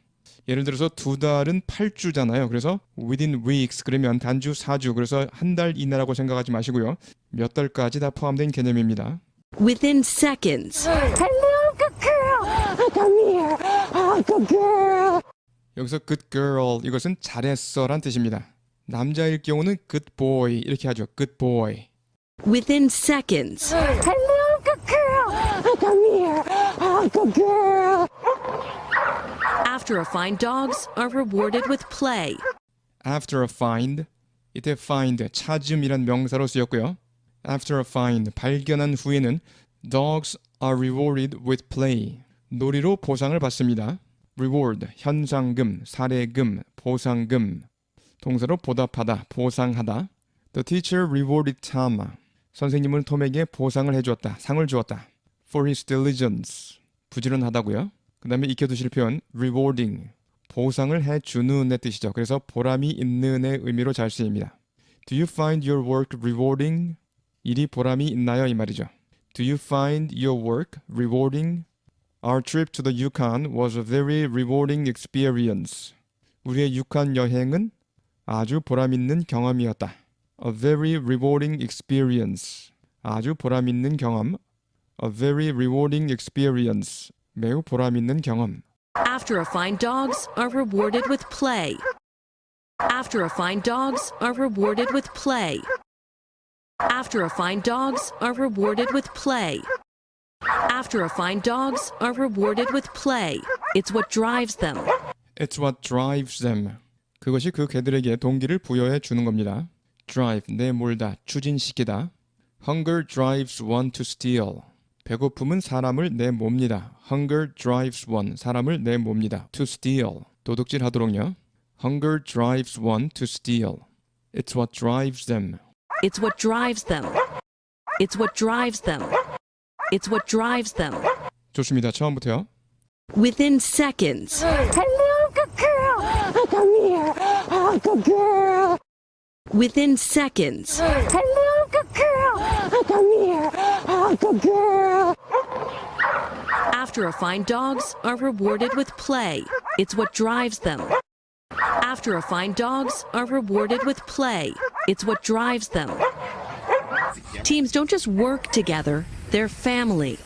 예를 들어서 2달은 8주잖아요. 그래서 within weeks 그러면 단주 4주 그래서 한 달 이내라고 생각하지 마시고요. 몇 달까지 다 포함된 개념입니다. Within seconds, Hello, good girl. Come here. Oh, good girl. 여기서 good girl 이것은 잘했어란 뜻입니다. 남자일 경우는 good boy 이렇게 하죠. good boy. within seconds, Hello, good girl. Come here. Oh, good girl. after a find, dogs are rewarded with play. After a find, 이때 find, 찾음이란 명사로 쓰였고요. After a find, 발견한 후에는 dogs are rewarded with play. 놀이로 보상을 받습니다. reward, 현상금, 사례금, 보상금. 동사로 보답하다, 보상하다. The teacher rewarded Tom. 선생님은 톰에게 보상을 해주었다, 상을 주었다. For his diligence. 부지런하다고요. 그 다음에 익혀두실 표현 rewarding. 보상을 해주는의 뜻이죠. 그래서 보람이 있는의 의미로 잘 쓰입니다. Do you find your work rewarding? 일이 보람이 있나요? 이 말이죠. Do you find your work rewarding? Our trip to the Yukon was a very rewarding experience. 우리의 유칸 여행은 아주 보람있는 경험이었다. A very rewarding experience. 아주 보람있는 경험. A very rewarding experience. 매우 보람있는 경험. After a find, dogs are rewarded with play. After a find, dogs are rewarded with play. After a find, dogs are rewarded with play. After a find, dogs are rewarded with play. It's what drives them. It's what drives them. 그것이 그 개들에게 동기를 부여해 주는 겁니다. drive, 내몰다, 추진시키다. Hunger drives one to steal. 배고픔은 사람을 내몹니다. Hunger drives one, 사람을 내몹니다. To steal, 도둑질 하도록요. Hunger drives one to steal. It's what drives them. It's what drives them. It's what drives them. It's what drives them. 좋습니다. 처음부터요. Within seconds. Hello, good girl. Oh, come here. Oh, good girl. Within seconds. Hello, good girl. Oh, come here. Oh, good girl. After a find, dogs are rewarded with play. It's what drives them. After a find, dogs are rewarded with play. It's what drives them. Teams don't just work together, they're family.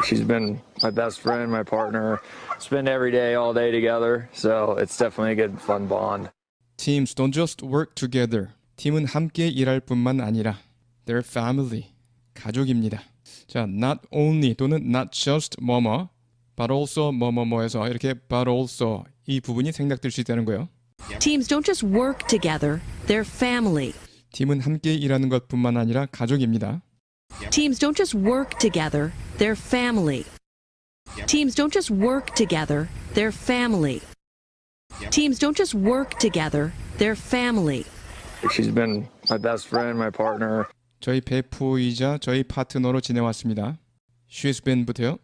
She's been my best friend, my partner. Spend every day, all day together. So it's definitely a good, fun bond. Teams don't just work together. 팀은 함께 일할 뿐만 아니라 they're family, 가족입니다. 자, not only 또는 not just 뭐뭐, but also 뭐뭐뭐에서 이렇게 but also 이 부분이 생략될 수 있다는 거예요. Teams don't just work together, they're family. 팀은 함께 일하는 것뿐만 아니라 가족입니다. Teams don't just work together, they're family. Teams don't just work together, they're family. Teams don't just work together, they're family. She's been my best friend, my partner. 저희 베프이자 저희 파트너로 지내왔습니다. She's been부터요.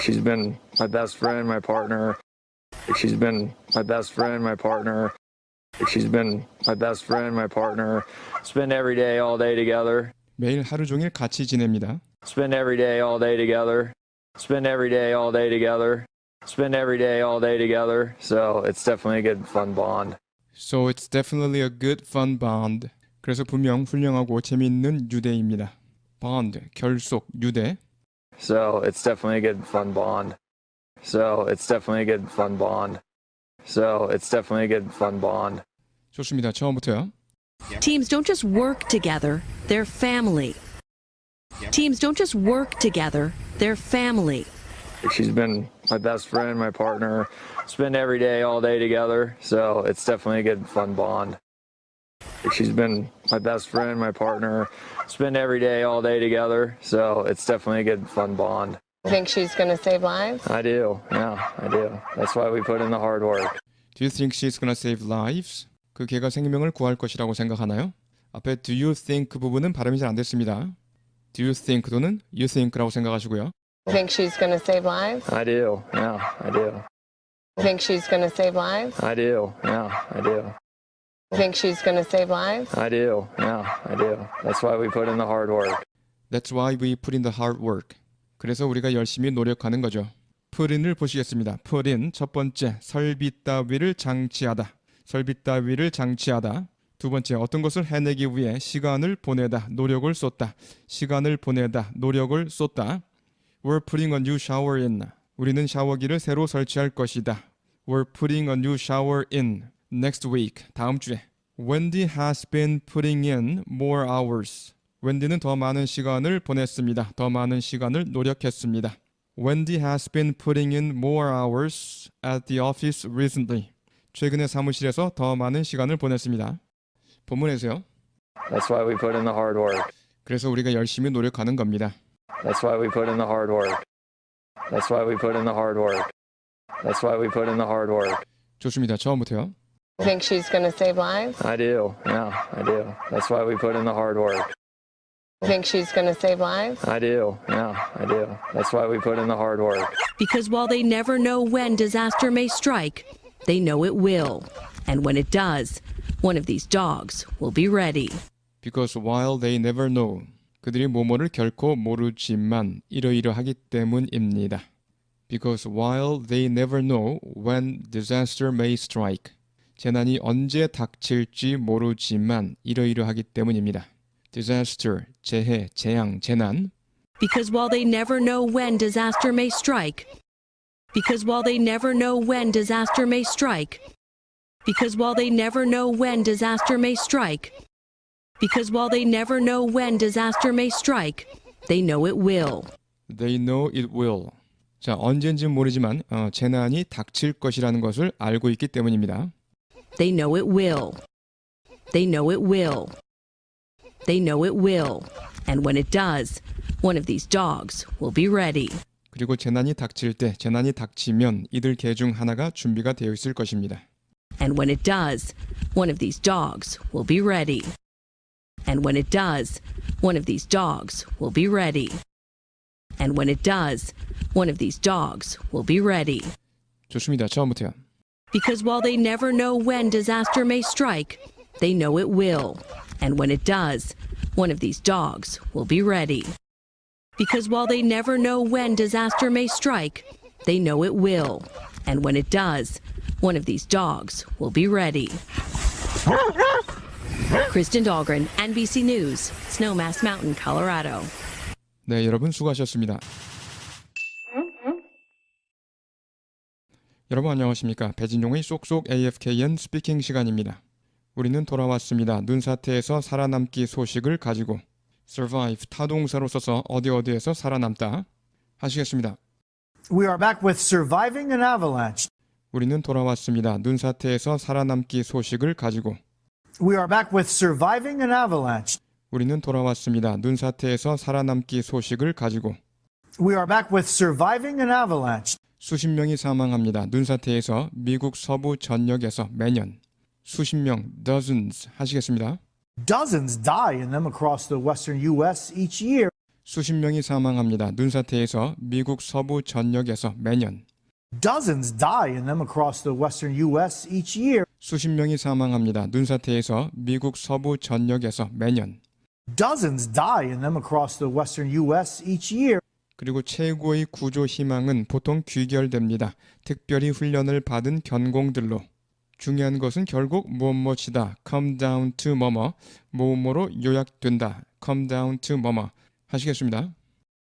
She's been my best friend, my partner. She's been my best friend, my partner. She's been my best friend, my partner. Spend every day, all day together. 매일 하루 종일 같이 지냅니다. Spend every day, all day together. Spend every day, all day together. Spend every day, all day together. So it's definitely a good, fun bond. So it's definitely a good fun bond. 그래서 분명 훌륭하고 재미있는 유대입니다. bond, 결속, 유대. So it's definitely a good, fun bond. So it's definitely a good, fun bond. So it's definitely a good, fun bond. 좋습니다. 처음부터요. Teams don't just work together, they're family. Teams don't just work together, they're family. She's been my best friend, my partner. Spend every day, all day together. So it's definitely a good, fun bond. She's been my best friend, my partner. Spend every day, all day together. So it's definitely a good, fun bond. You think she's going to save lives? I do. Yeah, I do. That's why we put in the hard work. Do you think she's gonna save lives? 그 개가 생명을 구할 것이라고 생각하나요? 앞에 do you think 그 부분은 발음이 잘 안 됐습니다. Do you think 또는 you think라고 생각하시고요. You think she's going to save lives? I do. Yeah, I do. You think she's going to save lives? I do. Yeah, I do. You think she's going to save lives? I do. Yeah, I do. That's why we put in the hard work. That's why we put in the hard work. 그래서 우리가 열심히 노력하는 거죠. put in을 보시겠습니다. put in 첫 번째 설비 따위를 장치하다. 설비 따위를 장치하다. 두 번째 어떤 것을 해내기 위해 시간을 보내다. 노력을 쏟다. 시간을 보내다. 노력을 쏟다. We're putting a new shower in. 우리는 샤워기를 새로 설치할 것이다. We're putting a new shower in. Next week. 다음 주에. Wendy has been putting in more hours. 웬디는 더 많은 시간을 보냈습니다. 더 많은 시간을 노력했습니다. Wendy has been putting in more hours at the office recently. 최근에 사무실에서 더 많은 시간을 보냈습니다. 본문에서요. That's why we put in the hard work. 그래서 우리가 열심히 노력하는 겁니다. That's why we put in the hard work. That's why we put in the hard work. That's why we put in the hard work. 좋습니다. 처음부터요. You think she's going to save lives? I do. Yeah, I do. That's why we put in the hard work. You think she's going to save lives? I do. Yeah, I do. That's why we put in the hard work. Because while they never know when disaster may strike, they know it will. And when it does, one of these dogs will be ready. Because while they never know. 그들이 뭐뭐를 결코 모르지만 이러이러하기 때문입니다. Because while they never know when disaster may strike. 재난이 언제 닥칠지 모르지만 이러이러하기 때문입니다. Disaster, 재해, 재앙, 재난. Because while they never know when disaster may strike. Because while they never know when disaster may strike. Because while they never know when disaster may strike. Because while they never know when disaster may strike, they know it will. They know it will. 자, 언젠지 모르지만 재난이 닥칠 것이라는 것을 알고 있기 때문입니다. They know it will. They know it will. They know it will. And when it does, one of these dogs will be ready. 그리고 재난이 닥칠 때, 재난이 닥치면 이들 개 중 하나가 준비가 되어 있을 것입니다. And when it does, one of these dogs will be ready. And when it does, one of these dogs will be ready. And when it does, one of these dogs will be ready. 좋습니다. 처음부터요. Because while they never know when disaster may strike, they know it will. And when it does, one of these dogs will be ready. Because while they never know when disaster may strike, they know it will. And when it does, one of these dogs will be ready. Kristen Dahlgren, NBC News, Snowmass Mountain, Colorado. 네, 여러분 수고하셨습니다. 여러분 안녕하십니까? 배진용의 쏙쏙 AFKN 스피킹 시간입니다. 우리는 돌아왔습니다. 눈사태에서 살아남기 소식을 가지고 survive 타동사로 써서 어디에서 살아남다 하시겠습니다. We are back with surviving an avalanche. 우리는 돌아왔습니다. 눈사태에서 살아남기 소식을 가지고 We are back with surviving an avalanche. 우리는 돌아왔습니다. 눈사태에서 살아남기 소식을 가지고 We are back with surviving an avalanche. 수십 명이 사망합니다. 눈사태에서 미국 서부 전역에서 매년 수십 명, dozens 하시겠습니다. Dozens die in them across the western U.S. each year. 수십 명이 사망합니다. 눈사태에서 미국 서부 전역에서 매년 Dozens die in them across the western U.S. each year. 수십 명이 사망합니다. 눈사태에서 미국 서부 전역에서 매년 Dozens die in them across the western U.S. each year. 그리고 최고의 구조 희망은 보통 귀결됩니다. 특별히 훈련을 받은 견공들로. 중요한 것은 결국 무엇이다. come down to 뭐뭐, 뭐뭐로 요약된다. come down to 뭐뭐 하시겠습니다.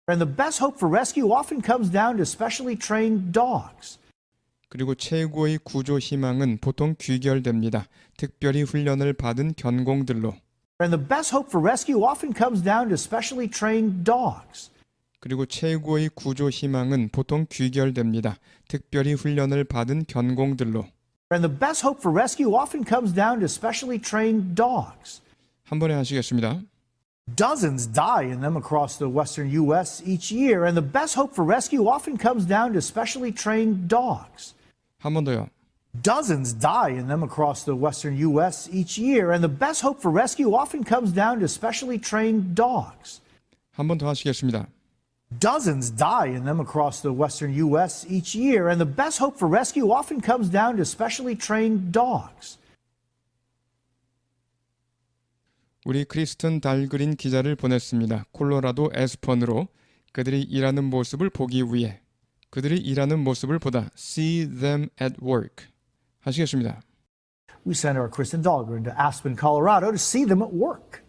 And the best hope for rescue often comes down to specially trained dogs. 그리고 최고의 구조 희망은 보통 귀결됩니다. 특별히 훈련을 받은 견공들로. And the best hope for rescue often comes down to specially trained dogs. 그리고 최고의 구조 희망은 보통 귀결됩니다. 특별히 훈련을 받은 견공들로. And the best hope for rescue often comes down to specially trained dogs. 한 번에 하시겠습니다. Dozens die in them across the western U.S. each year, and the best hope for rescue often comes down to specially trained dogs. 한 번 더요. Dozens die in them across the western U.S. each year, and the best hope for rescue often comes down to specially trained dogs. 한 번 더 하시겠습니다. Dozens die in them across the western U.S. each year, and the best hope for rescue often comes down to specially trained dogs. 우리 크리스턴 달그린 기자를 보냈습니다. 콜로라도 에스펀으로 그들이 일하는 모습을 보기 위해 그들이 일하는 모습을 보다 see them at work 하시겠습니다. We sent our Kristen Dahlgren to Aspen, Colorado to see them at work.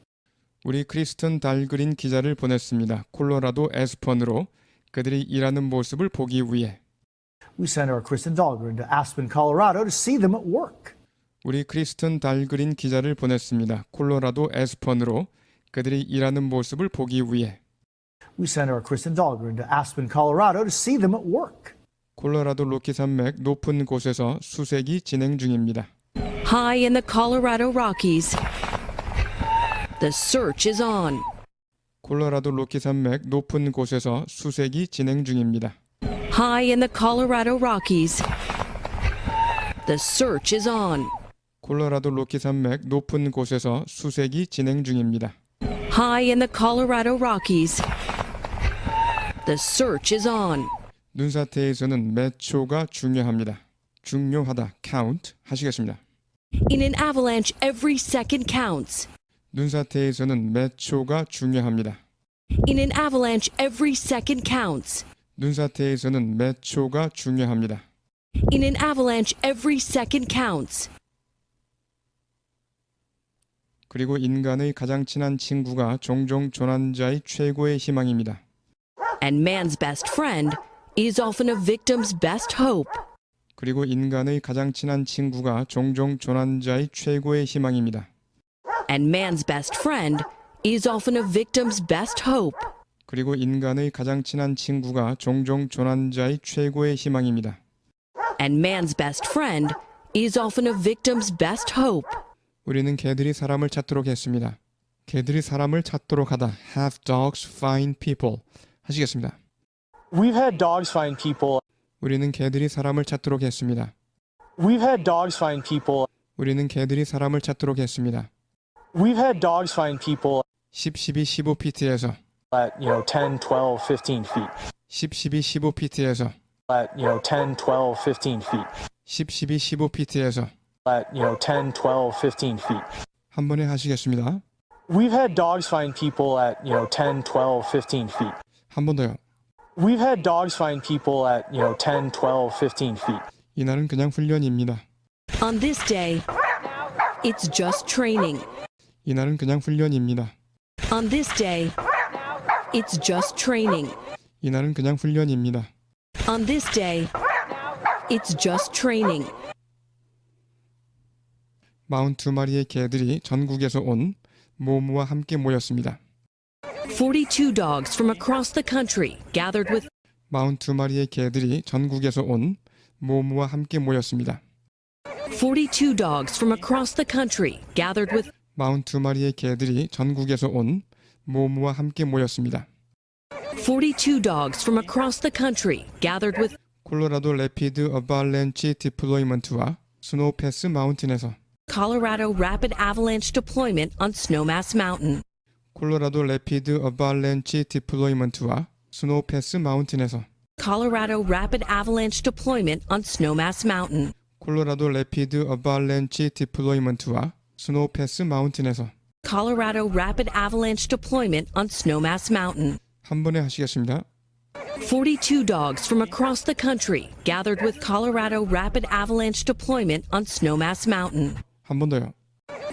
우리 크리스턴 달그린 기자를 보냈습니다. 콜로라도 에스펀으로 그들이 일하는 모습을 보기 위해 We sent our Kristen Dahlgren to Aspen, Colorado to see them at work. 우리 크리스턴 달그린 기자를 보냈습니다. 콜로라도 에스펀으로 그들이 일하는 모습을 보기 위해 We sent our Kristen Dahlgren to Aspen, Colorado to see them at work. 콜로라도 로키 산맥 높은 곳에서 수색이 진행 중입니다. High in the Colorado Rockies, the search is on. 콜로라도 로키 산맥 높은 곳에서 수색이 진행 중입니다. High in the Colorado Rockies, the search is on. 콜로라도 로키 산맥 높은 곳에서 수색이 진행 중입니다. High in the Colorado Rockies, the search is on. 눈사태에서는 몇 초가 중요합니다. 중요하다, count 하시겠습니다. In an avalanche, every second counts. 눈사태에서는 몇 초가 중요합니다. In an avalanche, every second counts. 눈사태에서는 몇 초가 중요합니다. In an avalanche, every second counts. 그리고 인간의 가장 친한 친구가 종종 조난자의 최고의 희망입니다. And man's best friend is often a victim's best hope. 그리고 인간의 가장 친한 친구가 종종 조난자의 최고의 희망입니다. And man's best friend is often a victim's best hope. 그리고 인간의 가장 친한 친구가 종종 조난자의 최고의 희망입니다. And man's best friend is often a victim's best hope. 우리는 개들이 사람을 찾도록 했습니다. 개들이 사람을 찾도록 하다. Have dogs find people. 하시겠습니다. We've had dogs find people. 우리는 개들이 사람을 찾도록 했습니다. We've had dogs find people. 우리는 개들이 사람을 찾도록 했습니다. We've had dogs find people 10, 12, 15피트에서 at, 10, 12, 15 feet. 10, 12, 15피트에서 At, 10, 12, 15 feet. 10, 12, 15피트에서 At, 10, 12, 15 feet. 한 번에 하시겠습니다. We've had dogs find people at, 10, 12, 15 feet. 한 번 더요. We've had dogs find people at, 10, 12, 15 feet. 이날은 그냥 훈련입니다. On this day, it's just training. 이날은 그냥 훈련입니다. On this day, it's just training. 이날은 그냥 훈련입니다. On this day, it's just training. 42마리의 개들이 전국에서 온 모모와 함께 모였습니다. 42 dogs from across the country gathered with 42마리의 개들이 전국에서 온 모모와 함께 모였습니다. 42 dogs from across the country gathered with 42마리의 개들이 전국에서 온 모모와 함께 모였습니다. 42 dogs from across the country gathered with 콜로라도 레피드 어발렌치 디플로이먼트와 스노우 패스 마운틴에서 Colorado Rapid Avalanche Deployment on Snowmass Mountain. 콜로라도 레피드 어발렌치 디플로이먼트와 스노우 패스 마운틴에서 Colorado Rapid Avalanche Deployment on Snowmass Mountain. 콜로라도 레피드 어발렌치 디플로이먼트와 스노우 패스 마운틴에서 Colorado Rapid Avalanche Deployment on Snowmass Mountain. 한 번에 하시겠습니다. 42 dogs from across the country gathered with Colorado Rapid Avalanche Deployment on Snowmass Mountain. 한 번 더요.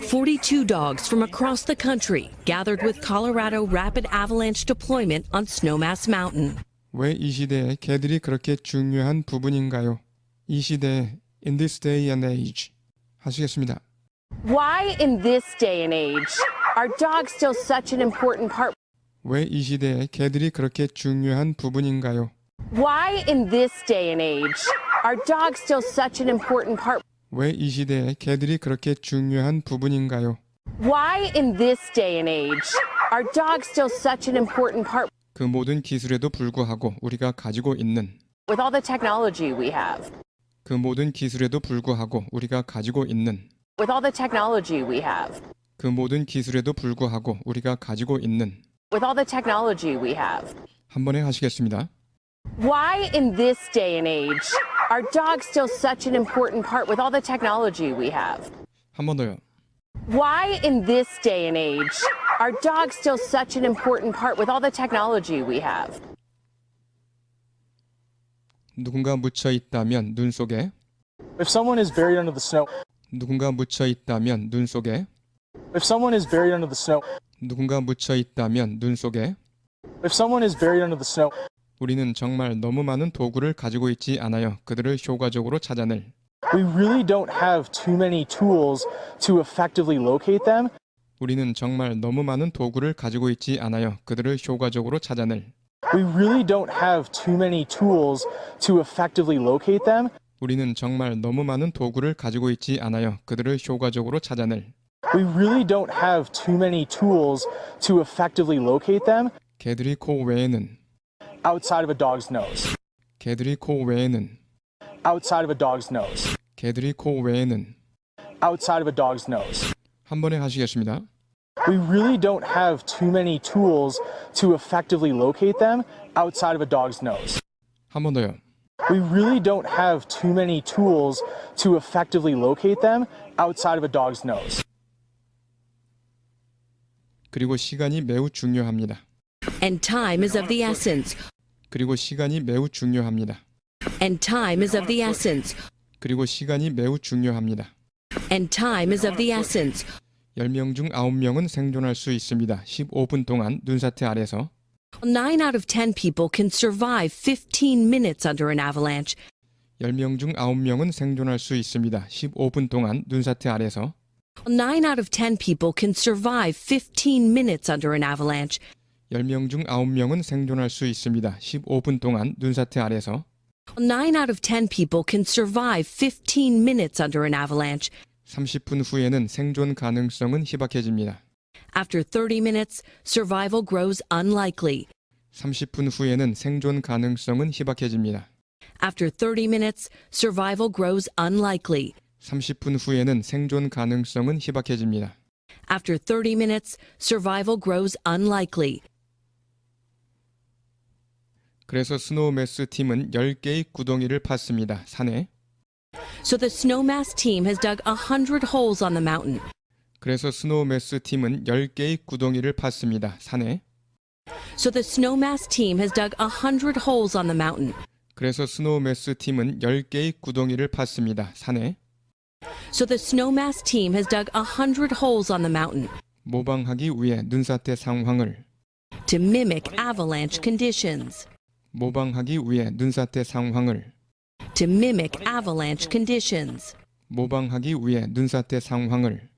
42 dogs from across the country gathered with Colorado Rapid Avalanche Deployment on Snowmass Mountain. 왜 이 시대에 개들이 그렇게 중요한 부분인가요? 이 시대에 in this day and age 하시겠습니다. Why in this day and age are dogs still such an important part? 왜 이 시대에 개들이 그렇게 중요한 부분인가요? Why in this day and age are dogs still such an important part? 왜 이 시대에 개들이 그렇게 중요한 부분인가요? Why in this day and age are dogs still such an important part? 그 모든 기술에도 불구하고 우리가 가지고 있는 With all the technology we have. 그 모든 기술에도 불구하고 우리가 가지고 있는 With all the technology we have. 그 모든 기술에도 불구하고 우리가 가지고 있는 With all the technology we have. 한 번에 하시겠습니다. Why in this day and age are dogs still such an important part with all the technology we have? 한 번 더요. Why in this day and age are dogs still such an important part with all the technology we have? 누군가 묻혀 있다면 눈 속에 If someone is buried under the snow, 누군가 묻혀 있다면 눈 속에 if someone is buried under the snow, 누군가 묻혀 있다면 눈 속에 if someone is buried under the snow, 우리는 정말 너무 많은 도구를 가지고 있지 않아요. 그들을 효과적으로 찾아낼 we really don't have too many tools to effectively locate them. 우리는 정말 너무 많은 도구를 가지고 있지 않아요. 그들을 효과적으로 찾아낼 We really don't have too many tools to effectively locate them. 우리는 정말 너무 많은 도구를 가지고 있지 않아요. 그들을 효과적으로 찾아낼 We really don't have too many tools to effectively locate them 개들이 코 외에는 outside of a dog's nose. 개들이 코 외에는 Outside of a dog's nose. 개들이 코 외에는 Outside of a dog's nose. 한 번에 하시겠습니다. We really don't have too many tools to effectively locate them outside of a dog's nose. 한 번 더요. We really don't have too many tools to effectively locate them outside of a dog's nose. 그리고 시간이 매우 중요합니다. And time is of the essence. 그리고 시간이 매우 중요합니다. And time is of the essence. 그리고 시간이 매우 중요합니다. And time is of the essence. 10명 중 9명은 생존할 수 있습니다. 15분 동안 눈사태 아래서 9 out of 10 people can survive 15 minutes under an avalanche. 10명 중 9명은 생존할 수 있습니다. 15분 동안 눈사태 아래서 9 out of 10 people can survive 15 minutes under an avalanche. 10명 중 9명은 생존할 수 있습니다. 15분 동안 눈사태 아래서 9 out of 10 people can survive 15 minutes under an avalanche. 30분 후에는 생존 가능성은 희박해집니다. After 30 minutes, survival grows unlikely. 30분 후에는 생존 가능성은 희박해집니다. After 30 minutes, survival grows unlikely. 30분 후에는 생존 가능성은 희박해집니다. After 30 minutes, survival grows unlikely. 그래서 스노우매스 팀은 10개의 구덩이를 팠습니다. 산에. So the Snowmass team has dug 100 holes on the mountain. 그래서 스노우매스 팀은 10개의 구덩이를 팠습니다. 산에. So the Snowmass team has dug 100 holes on the mountain. 그래서 스노우매스 팀은 10개의 구덩이를 팠습니다. 산에. So the Snowmass team has dug 100 holes on the mountain 모방하기 위해 눈사태 상황을. to mimic avalanche conditions. 모방하기 위해 눈사태 상황을. To mimic avalanche conditions. 모방하기 위해 눈사태 상황을.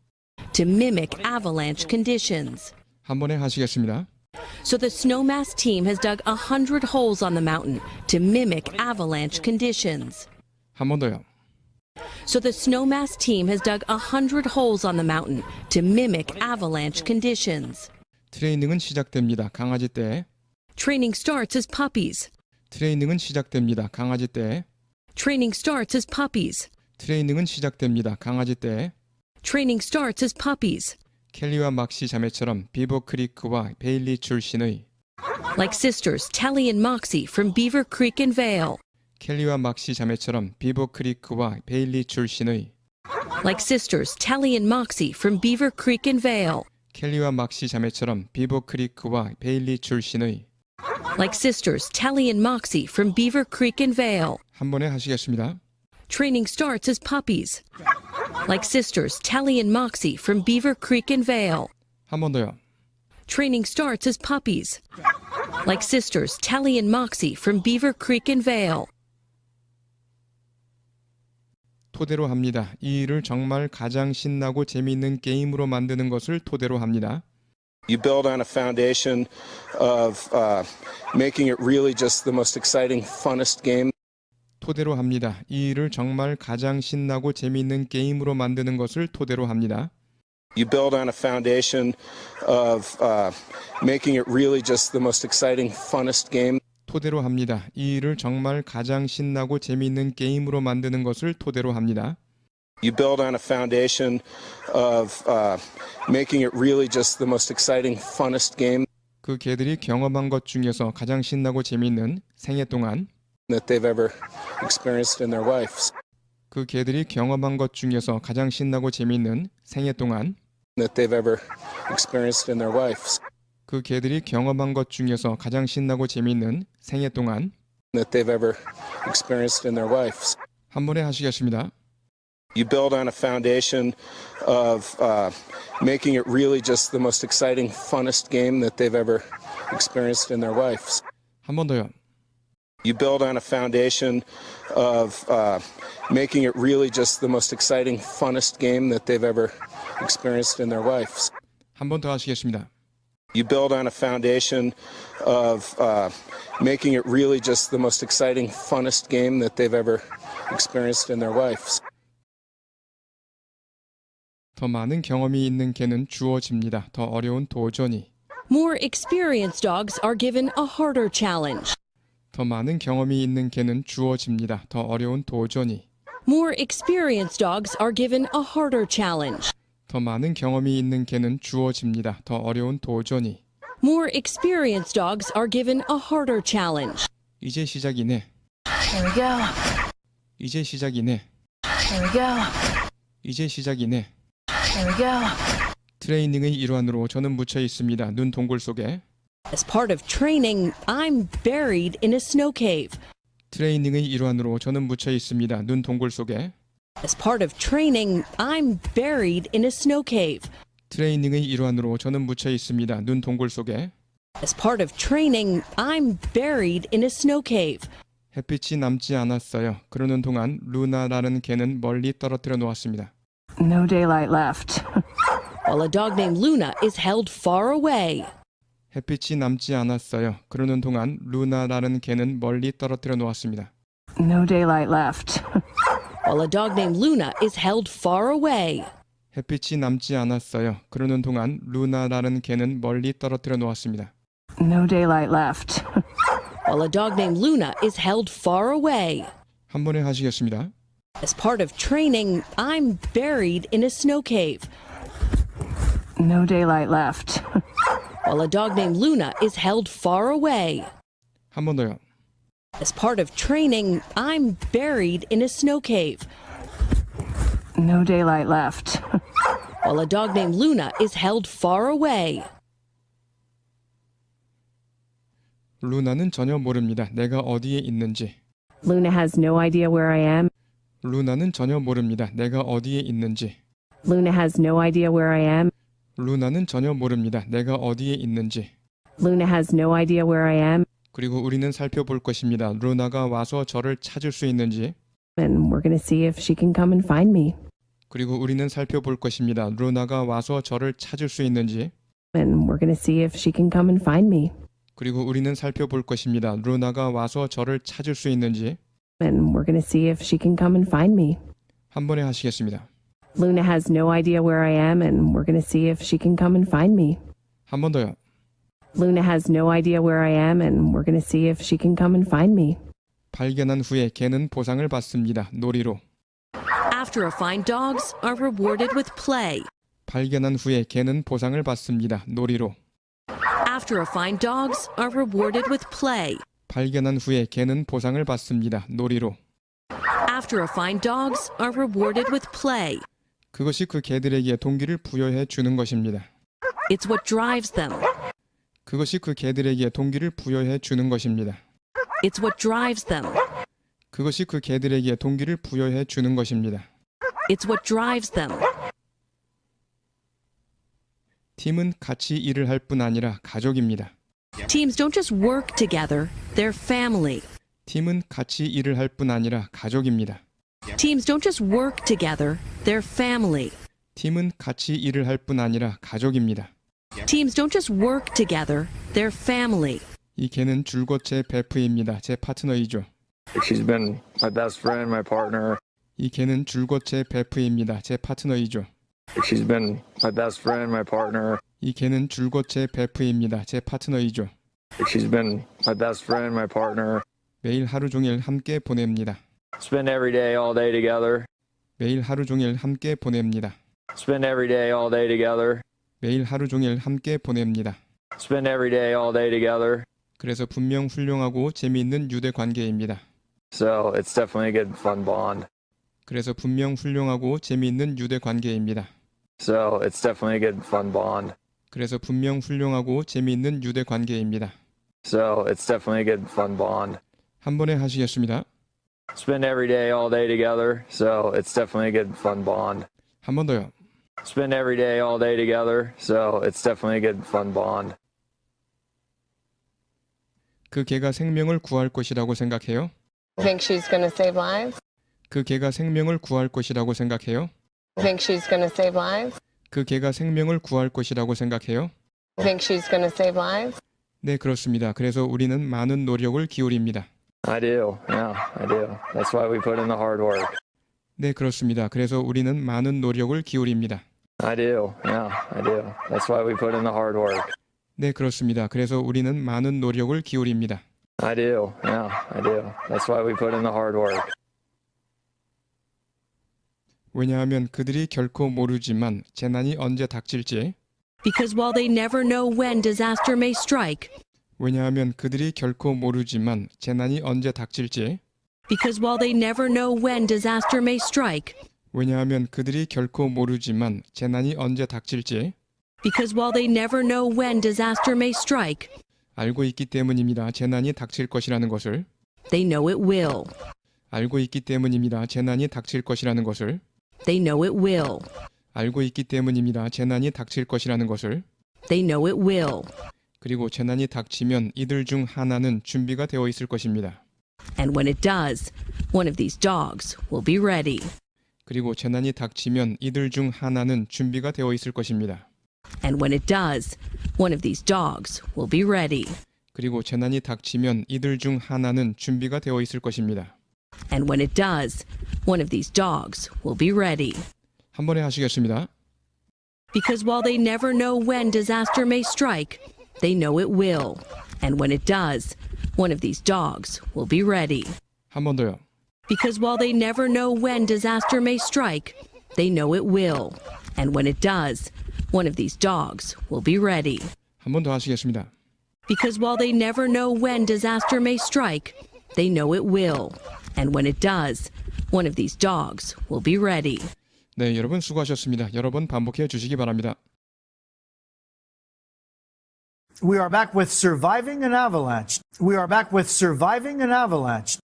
To mimic avalanche conditions. 한 번에 하시겠습니다. So the Snowmass team has dug 100 holes on the mountain to mimic avalanche conditions. 한 번 더요. So the Snowmass team has dug 100 holes on the mountain to mimic avalanche conditions. 트레이닝은 시작됩니다. 강아지 떼. Training starts as puppies. 트레이닝은 시작됩니다. 강아지 떼. Training starts as puppies. 트레이닝은 시작됩니다. 강아지 떼. Training starts as puppies. 켈리와 막시 자매처럼 비버 크리크와 베일리 출신의. Like sisters Telly and Moxie from Beaver Creek and Vale. 켈리와 막시 자매처럼 비버 크리크와 베일리 출신의. Like sisters Telly and Moxie from Beaver Creek and Vale. 켈리와 막시 자매처럼 비버 크리크와 베일리 출신의. Like sisters Telly and Moxie from Beaver Creek and Vale. 한 번에 하시겠습니다. Training starts as puppies. Like sisters Telly and Moxie from Beaver Creek and Vale. 한 번 더요. Training starts as puppies. Like sisters Telly and Moxie from Beaver Creek and Vale. 토대로 합니다. 이 일을 정말 가장 신나고 재미있는 게임으로 만드는 것을 토대로 합니다. You build on a foundation of making it really just the most exciting, funnest game. 토대로 합니다. 이 일을 정말 가장 신나고 재미있는 게임으로 만드는 것을 토대로 합니다. You build on a foundation of making it really just the most exciting, funnest game. 토대로 합니다. 이 일을 정말 가장 신나고 재미있는 게임으로 만드는 것을 토대로 합니다. You build on a foundation of making it really just the most exciting, funnest game 그 개들이 경험한 것 중에서 가장 신나고 재미있는 생애 동안 that they've ever experienced in their lives. 그 개들이 경험한 것 중에서 가장 신나고 재미있는 생애 동안 That they've ever experienced in their lives. 그 개들이 경험한 것 중에서 가장 신나고 재미있는 생애 동안 That they've ever experienced in their lives. 한 번에 하시겠습니다. You build on a foundation of making it really just the most exciting, funnest game that they've ever experienced in their lives. 한 번 더요. You build on a foundation of making it really just the most exciting, funnest game that they've ever experienced in their lives. 한 번 더 하시겠습니다. You build on a foundation of making it really just the most exciting, funnest game that they've ever experienced in their lives. 더 많은 경험이 있는 개는 주어집니다. 더 어려운 도전이. More experienced dogs are given a harder challenge. 더 많은 경험이 있는 개는 주어집니다. 더 어려운 도전이. More experienced dogs are given a harder challenge. 더 많은 경험이 있는 개는 주어집니다. 더 어려운 도전이. More experienced dogs are given a harder challenge. 이제 시작이네. Here we go. 이제 시작이네. Here we go. 이제 시작이네. Here we go. 트레이닝의 일환으로 저는 묻혀 있습니다. 눈 동굴 속에. As part of training, I'm buried in a snow cave. 트레이닝의 일환으로 저는 묻혀 있습니다. 눈 동굴 속에. As part of training, I'm buried in a snow cave. 트레이닝의 일환으로 저는 묻혀 있습니다. 눈 동굴 속에. As part of training, I'm buried in a snow cave. 햇빛이 남지 않았어요. 그러는 동안 루나라는 개는 멀리 떨어뜨려 놓았습니다. No daylight left. While a dog named Luna is held far away. 햇빛이 남지 않았어요. 그러는 동안 루나라는 개는 멀리 떨어뜨려 놓았습니다. No daylight left. while a dog named Luna is held far away. 햇빛이 남지 않았어요. 그러는 동안 루나라는 개는 멀리 떨어뜨려 놓았습니다. No daylight left. while a dog named Luna is held far away. 한 번에 하시겠습니다. As part of training, I'm buried in a snow cave, No daylight left. while a dog named Luna is held far away. 한 번 더요. As part of training, I'm buried in a snow cave, No daylight left. while a dog named Luna is held far away. 루나는 전혀 모릅니다. 내가 어디에 있는지. Luna has no idea where I am. 루나는 전혀 모릅니다. 내가 어디에 있는지. Luna has no idea where I am. 루나는 전혀 모릅니다. 내가 어디에 있는지. Luna has no idea where I am. 그리고 우리는 살펴볼 것입니다. 루나가 와서 저를 찾을 수 있는지. And we're going to see if she can come and find me. 그리고 우리는 살펴볼 것입니다. 루나가 와서 저를 찾을 수 있는지. And we're going to see if she can come and find me. 그리고 우리는 살펴볼 것입니다. 루나가 와서 저를 찾을 수 있는지. And we're going to see if she can come and find me. 한 번에 하시겠습니다. Luna has no idea where I am, and we're going to see if she can come and find me. 한 번 더요. Luna has no idea where I am, and we're going to see if she can come and find me. 발견한 후에 개는 보상을 받습니다. 놀이로. After a find, dogs are rewarded with play. 발견한 후에 개는 보상을 받습니다. 놀이로. After a find, dogs are rewarded with play. 발견한 후에 개는 보상을 받습니다. 놀이로. After a find, dogs are rewarded with play. 그것이 그 개들에게 동기를 부여해 주는 것입니다. It's what drives them. 그것이 그 개들에게 동기를 부여해 주는 것입니다. It's what drives them. 그것이 그 개들에게 동기를 부여해 주는 것입니다. It's what drives them. 팀은 같이 일을 할 뿐 아니라 가족입니다. Teams don't just work together, they're family. 팀은 같이 일을 할 뿐 아니라 가족입니다. Teams don't just work together, they're family. 팀은 같이 일을 할 뿐 아니라 가족입니다. Teams don't just work together, they're family. 이 개는 줄곧 제 베프입니다. 제 파트너이죠. She's been my best friend, my partner. 이 개는 줄곧 제 베프입니다. 제 파트너이죠. She's been my best friend, my partner. 이 개는 줄곧 제 베프입니다. 제 파트너이죠. She's been my best friend, my partner. 매일 하루 종일 함께 보냅니다. Spend every day, all day together. 매일 하루 종일 함께 보냅니다. Spend every day, all day together. 매일 하루 종일 함께 보냅니다. Spend every day, all day together. 그래서 분명 훌륭하고 재미있는 유대 관계입니다. So it's definitely a good, fun bond. 그래서 분명 훌륭하고 재미있는 유대 관계입니다. So it's definitely a good, fun bond. 그래서 분명 훌륭하고 재미있는 유대 관계입니다. So it's definitely a good, fun bond. 한 번에 하시겠습니다. Spend every day, all day together. So it's definitely a good, fun bond. 한 번 더요. Spend every day, all day together. So it's definitely a good, fun bond. 그 개가 생명을 구할 것이라고 생각해요? Think she's going to save lives? 그 개가 생명을 구할 것이라고 생각해요? Think she's going to save lives? 그 개가 생명을 구할 것이라고 생각해요? Think she's going to save lives? 네, 그렇습니다. 그래서 우리는 많은 노력을 기울입니다. I do. Yeah, I do. That's why we put in the hard work. 네, 그렇습니다. 그래서 우리는 많은 노력을 기울입니다. I do. Yeah, I do. That's why we put in the hard work. 네, 그렇습니다. 그래서 우리는 많은 노력을 기울입니다. I do. Yeah, I do. That's why we put in the hard work. 왜냐하면 그들이 결코 모르지만 재난이 언제 닥칠지. Because while they never know when disaster may strike, 왜냐하면 그들이 결코 모르지만 재난이 언제 닥칠지. because while they never know when disaster may strike, 왜냐하면 그들이 결코 모르지만 재난이 언제 닥칠지. because while they never know when disaster may strike, 알고 있기 때문입니다. 재난이 닥칠 것이라는 것을. they know it will. 알고 있기 때문입니다. 재난이 닥칠 것이라는 것을. They know it will. 알고 있기 때문입니다. 재난이 닥칠 것이라는 것을. They know it will. 그리고 재난이 닥치면 이들 중 하나는 준비가 되어 있을 것입니다. And when it does, one of these dogs will be ready. 그리고 재난이 닥치면 이들 중 하나는 준비가 되어 있을 것입니다. And when it does, one of these dogs will be ready. 그리고 재난이 닥치면 이들 중 하나는 준비가 되어 있을 것입니다. And when it does, one of these dogs will be ready. 한 번에 하시겠습니다. Because while they never know when disaster may strike, they know it will. And when it does, one of these dogs will be ready. 한 번 더요. Because while they never know when disaster may strike, they know it will. And when it does, one of these dogs will be ready. 한 번 더 하시겠습니다. Because while they never know when disaster may strike, they know it will. And when it does, one of these dogs will be ready. 네, 여러분 수고하셨습니다. 여러 번 반복해 주시기 바랍니다. We are back with surviving an avalanche. We are back with surviving an avalanche.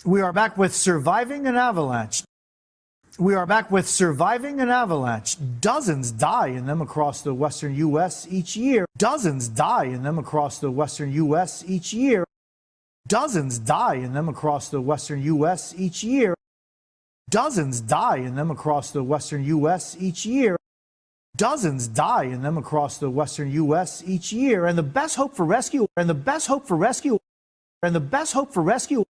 We are back with surviving an avalanche. We are back with surviving an avalanche. Dozens die in them across the western U.S. each year. Dozens die in them across the western U.S. each year. Dozens die in them across the western U.S. each year. Dozens die in them across the western U.S. each year. Dozens die in them across the western U.S. each year. And the best hope for rescue, and the best hope for rescue, and the best hope for rescue,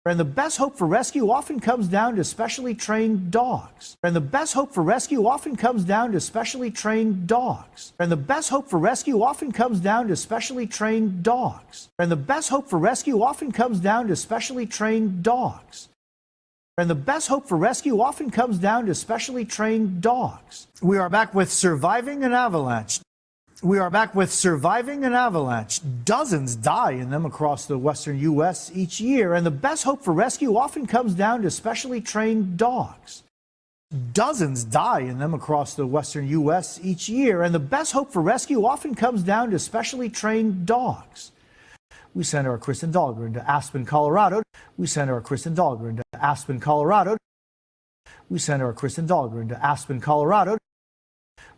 and the best hope for rescue often comes down to specially trained dogs. And the best hope for rescue often comes down to specially trained dogs. And the best hope for rescue often comes down to specially trained dogs. And the best hope for rescue often comes down to specially trained dogs. And the best hope for rescue often comes down to specially trained dogs. We are back with surviving an avalanche. We are back with surviving an avalanche. Dozens die in them across the western U.S. each year, and the best hope for rescue often comes down to specially trained dogs. Dozens die in them across the western U.S. each year, and the best hope for rescue often comes down to specially trained dogs. We send our Kristen Dahlgren to Aspen, Colorado. We send our Kristen Dahlgren to Aspen, Colorado. We send our Kristen Dahlgren to Aspen, Colorado.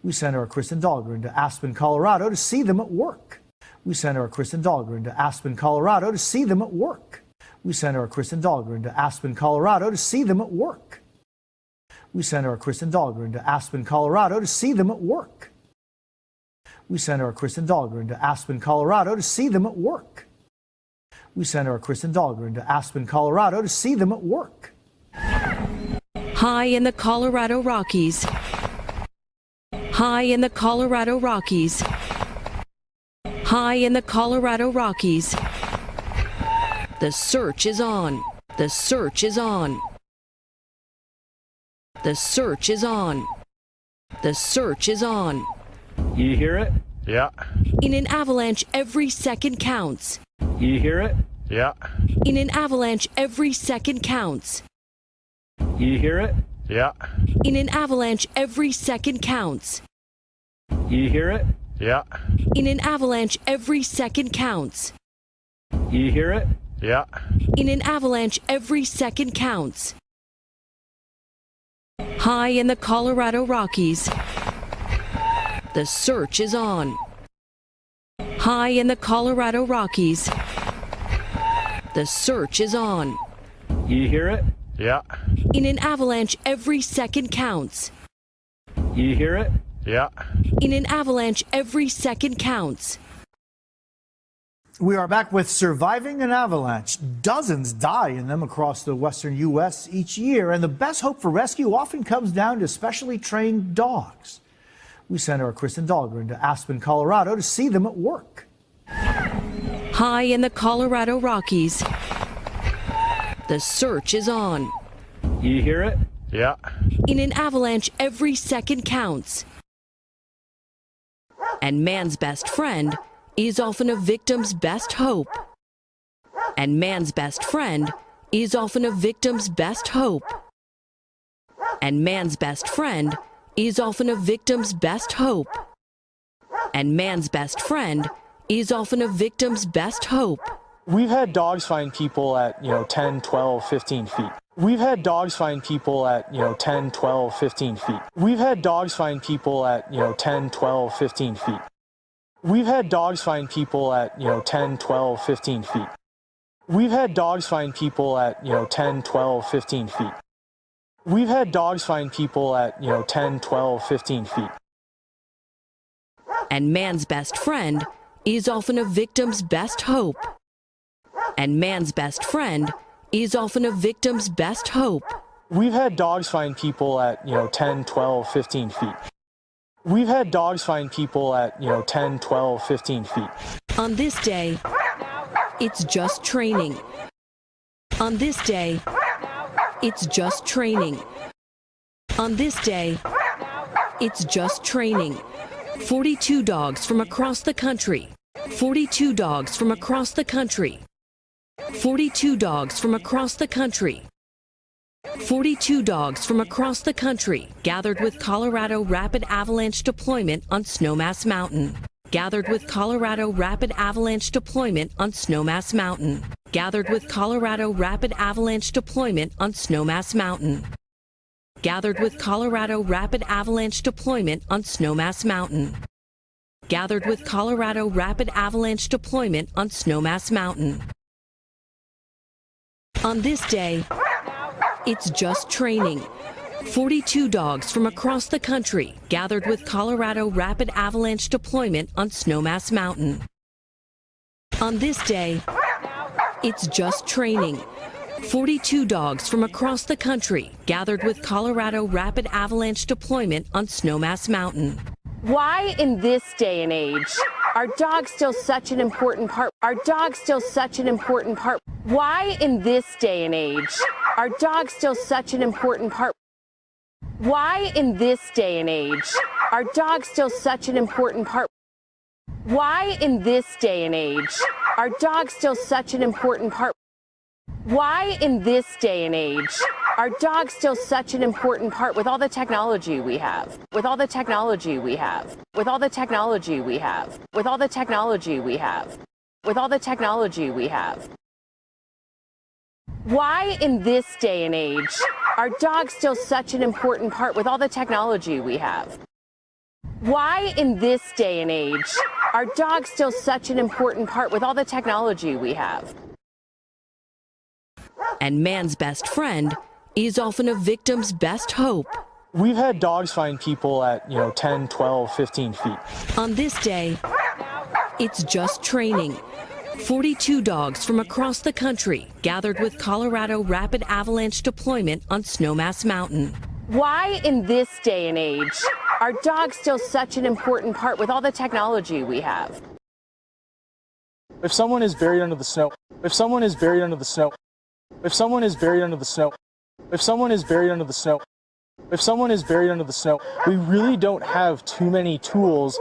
We send our Kristen Dahlgren to Aspen, Colorado to see them at work. We send our Kristen Dahlgren to Aspen, Colorado to see them at work. We send our Kristen Dahlgren to Aspen, Colorado to see them at work. We send our Kristen Dahlgren to Aspen, Colorado to see them at work. We send our Kristen Dahlgren to Aspen, Colorado to see them at work. We send our Kristen Dahlgren to Aspen, Colorado to see them at work. High in the Colorado Rockies. High in the Colorado Rockies. High in the Colorado Rockies. The search is on. The search is on. The search is on. The search is on. You hear it? Yeah. In an avalanche, every second counts. You hear it? Yeah. In an avalanche, every second counts. You hear it? Yeah. In an avalanche, every second counts. You hear it? Yeah. In an avalanche, every second counts. You hear it? Yeah. In an avalanche, every second counts. High in the Colorado Rockies. The search is on. High in the Colorado Rockies. The search is on. You hear it? Yeah. In an avalanche, every second counts. You hear it? Yeah. In an avalanche, every second counts. We are back with surviving an avalanche. Dozens die in them across the western U.S. each year, and the best hope for rescue often comes down to specially trained dogs. We send our Kristen Dahlgren to Aspen, Colorado to see them at work. High in the Colorado Rockies. The search is on. You hear it? Yeah. In an avalanche, every second counts. And man's best friend is often a victim's best hope. And man's best friend is often a victim's best hope. And man's best friend is often a victim's best hope. And man's best friend is often a victim's best hope. We've had dogs find people at, 10, 12, 15 feet. We've had dogs find people at, 10, 12, 15 feet. We've had dogs find people at, 10, 12, 15 feet. We've had dogs find people at, 10, 12, 15 feet. We've had dogs find people at, 10, 12, 15 feet. We've had dogs find people at, 10, 12, 15 feet. And man's best friend is often a victim's best hope. And man's best friend is often a victim's best hope. We've had dogs find people at, 10, 12, 15 feet. We've had dogs find people at, 10, 12, 15 feet. On this day, it's just training. On this day, it's just training. On this day, it's just training. 42 dogs from across the country. 42 dogs from across the country. 42 dogs from across the country. 42 dogs from across the country gathered with Colorado Rapid Avalanche Deployment on Snowmass Mountain. Gathered with Colorado Rapid Avalanche Deployment on Snowmass Mountain. Gathered with Colorado Rapid Avalanche Deployment on Snowmass Mountain. Gathered with Colorado Rapid Avalanche Deployment on Snowmass Mountain. Gathered with Colorado Rapid Avalanche Deployment on Snowmass Mountain. On this day, it's just training. 42 dogs from across the country gathered with Colorado Rapid Avalanche Deployment on Snowmass Mountain. On this day, it's just training. 42 dogs from across the country gathered with Colorado Rapid Avalanche Deployment on Snowmass Mountain. Why in this day and age are dogs still such an important part? Are dogs still such an important part? Why in this day and age are dogs still such an important part? Why in this day and age are dogs still such an important part? Why in this day and age are dogs still such an important part? Why in this day and age are dogs still such an important part with all the technology we have? With all the technology we have? With all the technology we have? With all the technology we have? With all the technology we have? Why in this day and age are dogs still such an important part with all the technology we have? Why in this day and age are dogs still such an important part with all the technology we have? And man's best friend is often a victim's best hope. We've had dogs find people at, 10, 12, 15 feet. On this day, it's just training. 42 dogs from across the country gathered with Colorado Rapid Avalanche Deployment on Snowmass Mountain. Why in this day and age are dogs still such an important part with all the technology we have? If someone is buried under the snow, if someone is buried under the snow, if someone is buried under the snow, if someone is buried under the snow, if someone is buried under the snow, we really don't have too many tools.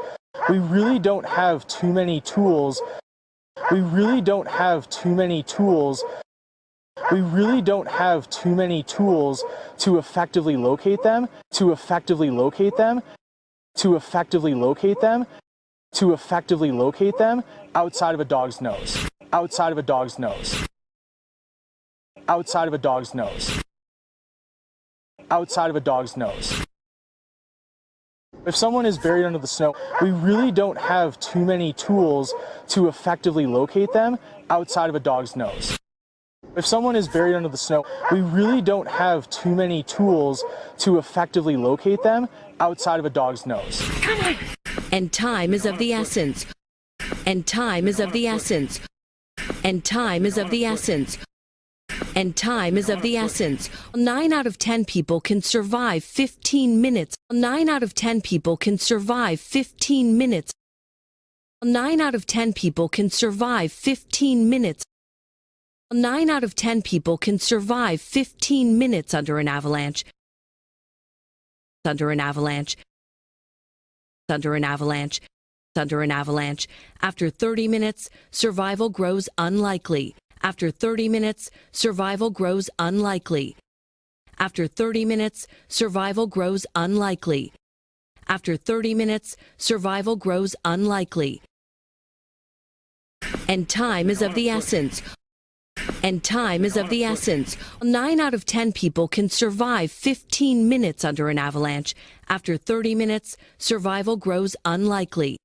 We really don't have too many tools. We really don't have too many tools. We really don't have too many tools to effectively locate them, to effectively locate them, to effectively locate them, to effectively locate them outside of a dog's nose, outside of a dog's nose, outside of a dog's nose, outside of a dog's nose. If someone is buried under the snow, we really don't have too many tools to effectively locate them outside of a dog's nose. If someone is buried under the snow, we really don't have too many tools to effectively locate them outside of a dog's nose. And time is of the essence. And time is of the essence. And time is of the essence. And time is of the essence. 9 out of 10 people can survive 15 minutes. 9 out of 10 people can survive 15 minutes. 9 out of 10 people can survive 15 minutes. 9 out of 10 people can survive 15 minutes under an avalanche. Under an avalanche. Under an avalanche. Under an avalanche. After 30 minutes, survival grows unlikely. After 30 minutes, survival grows unlikely. After 30 minutes, survival grows unlikely. After 30 minutes, survival grows unlikely. And time is of the essence. And time is of the essence. 9 out of 10 people can survive 15 minutes under an avalanche. After 30 minutes, survival grows unlikely.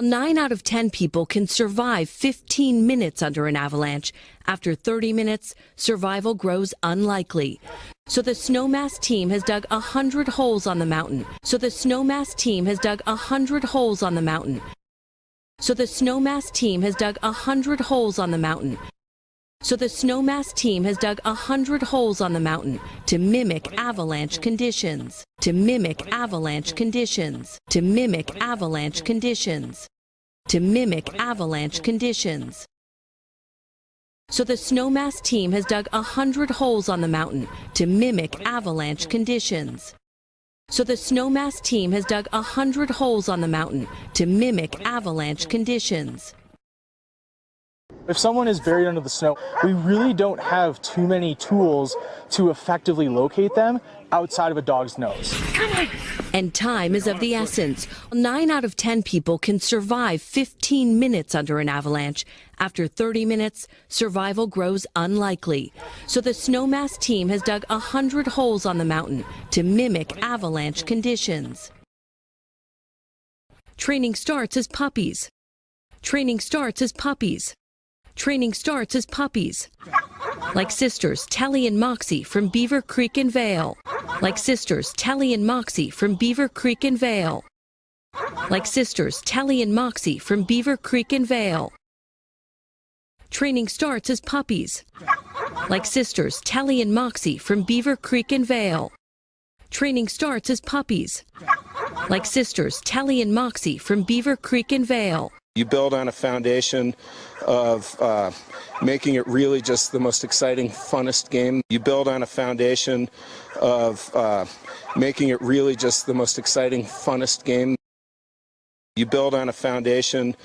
9 out of 10 people can survive 15 minutes under an avalanche. After 30 minutes, survival grows unlikely. So the Snowmass team has dug 100 holes on the mountain. So the Snowmass team has dug 100 holes on the mountain. So the Snowmass team has dug 100 holes on the mountain. So the Snowmass team has dug 100 holes on the mountain to mimic avalanche conditions. To mimic avalanche conditions. To mimic avalanche conditions. To mimic avalanche conditions. So the Snowmass team has dug 100 holes on the mountain to mimic avalanche conditions. So the Snowmass team has dug 100 holes on the mountain to mimic avalanche conditions. If someone is buried under the snow, we really don't have too many tools to effectively locate them outside of a dog's nose. And time is of the essence. 9 out of 10 people can survive 15 minutes under an avalanche. After 30 minutes, survival grows unlikely. So the Snowmass team has dug 100 holes on the mountain to mimic avalanche conditions. Training starts as puppies. Training starts as puppies. Training starts as puppies. Like sisters Telly and Moxie from Beaver Creek and Vale. Like sisters Telly and Moxie from Beaver Creek and Vale. Like sisters Telly and Moxie from Beaver Creek and Vale. Training starts as puppies. Like sisters Telly and Moxie from Beaver Creek and Vale. Training starts as puppies. Like sisters Telly and Moxie from Beaver Creek and Vale. You build on a foundation of making it really just the most exciting, funnest game. You build on a foundation of making it really just the most exciting, funnest game. You build on a foundation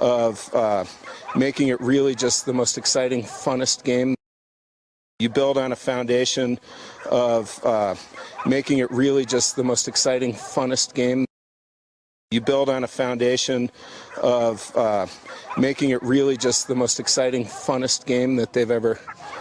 of making it really just the most exciting, funnest game. You build on a foundation of making it really just the most exciting, funnest game. You build on a foundation of making it really just the most exciting, funnest game that they've ever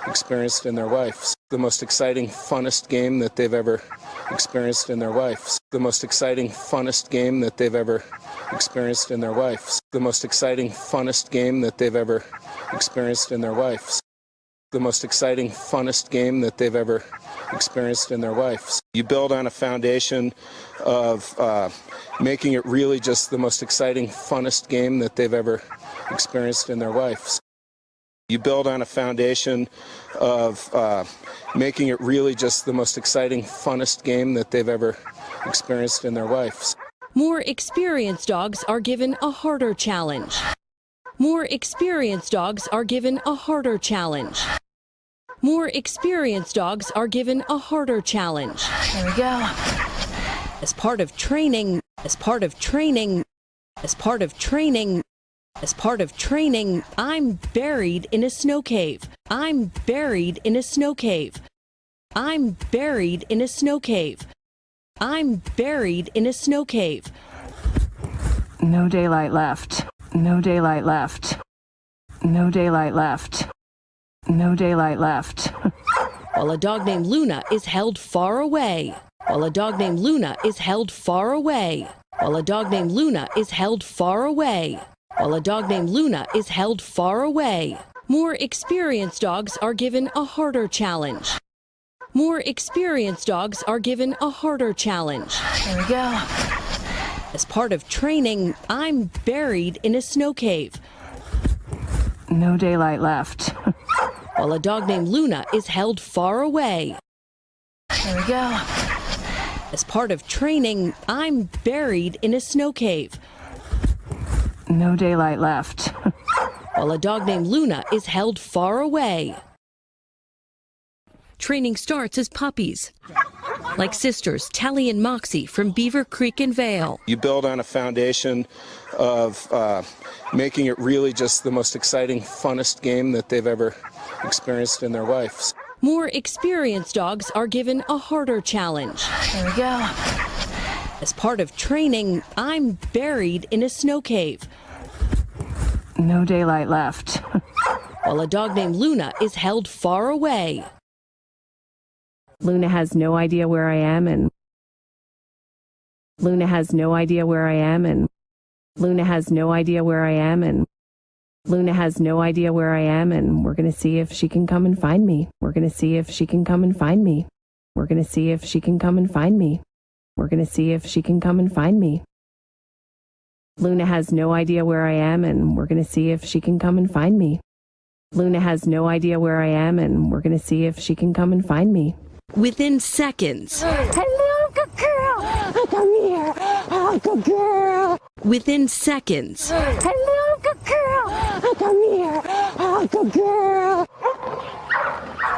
experienced in their lives. The most exciting, funnest game that they've ever experienced in their lives. The most exciting, funnest game that they've ever experienced in their lives. The most exciting, funnest game that they've ever experienced in their lives. The most exciting, funnest game that they've ever experienced in their lives. You build on a foundation of making it really just the most exciting, funnest game that they've ever experienced in their lives. You build on a foundation of making it really just the most exciting, funnest game that they've ever experienced in their lives. More experienced dogs are given a harder challenge. More experienced dogs are given a harder challenge. More experienced dogs are given a harder challenge. There we go. As part of training, as part of training, as part of training, as part of training, I'm buried in a snow cave. I'm buried in a snow cave. I'm buried in a snow cave. I'm buried in a snow cave. No daylight left. No daylight left. No daylight left. No daylight left. While a dog named Luna is held far away. While a dog named Luna is held far away. While a dog named Luna is held far away. While a dog named Luna is held far away. More experienced dogs are given a harder challenge. More experienced dogs are given a harder challenge. There we go. As part of training, I'm buried in a snow cave. No daylight left. While a dog named Luna is held far away. There we go. As part of training, I'm buried in a snow cave. No daylight left. While a dog named Luna is held far away. Training starts as puppies. Like sisters Telly and Moxie from Beaver Creek and Vale. You build on a foundation of making it really just the most exciting, funnest game that they've ever experienced in their lives. More experienced dogs are given a harder challenge. There we go. As part of training, I'm buried in a snow cave. No daylight left. While a dog named Luna is held far away. Luna has no idea where I am, and Luna has no idea where I am, and Luna has no idea where I am, and Luna has no idea where I am, and we're going to see if she can come and find me. We're going to see if she can come and find me. We're going to see if she can come and find me. We're going to see if she can come and find me. Luna has no idea where I am, and we're going to see if she can come and find me. Luna has no idea where I am, and we're going to see if she can come and find me. Within seconds. Hello, good girl. Come here. Oh, good girl. Within seconds. Hello, good girl. Come here. Oh, good girl.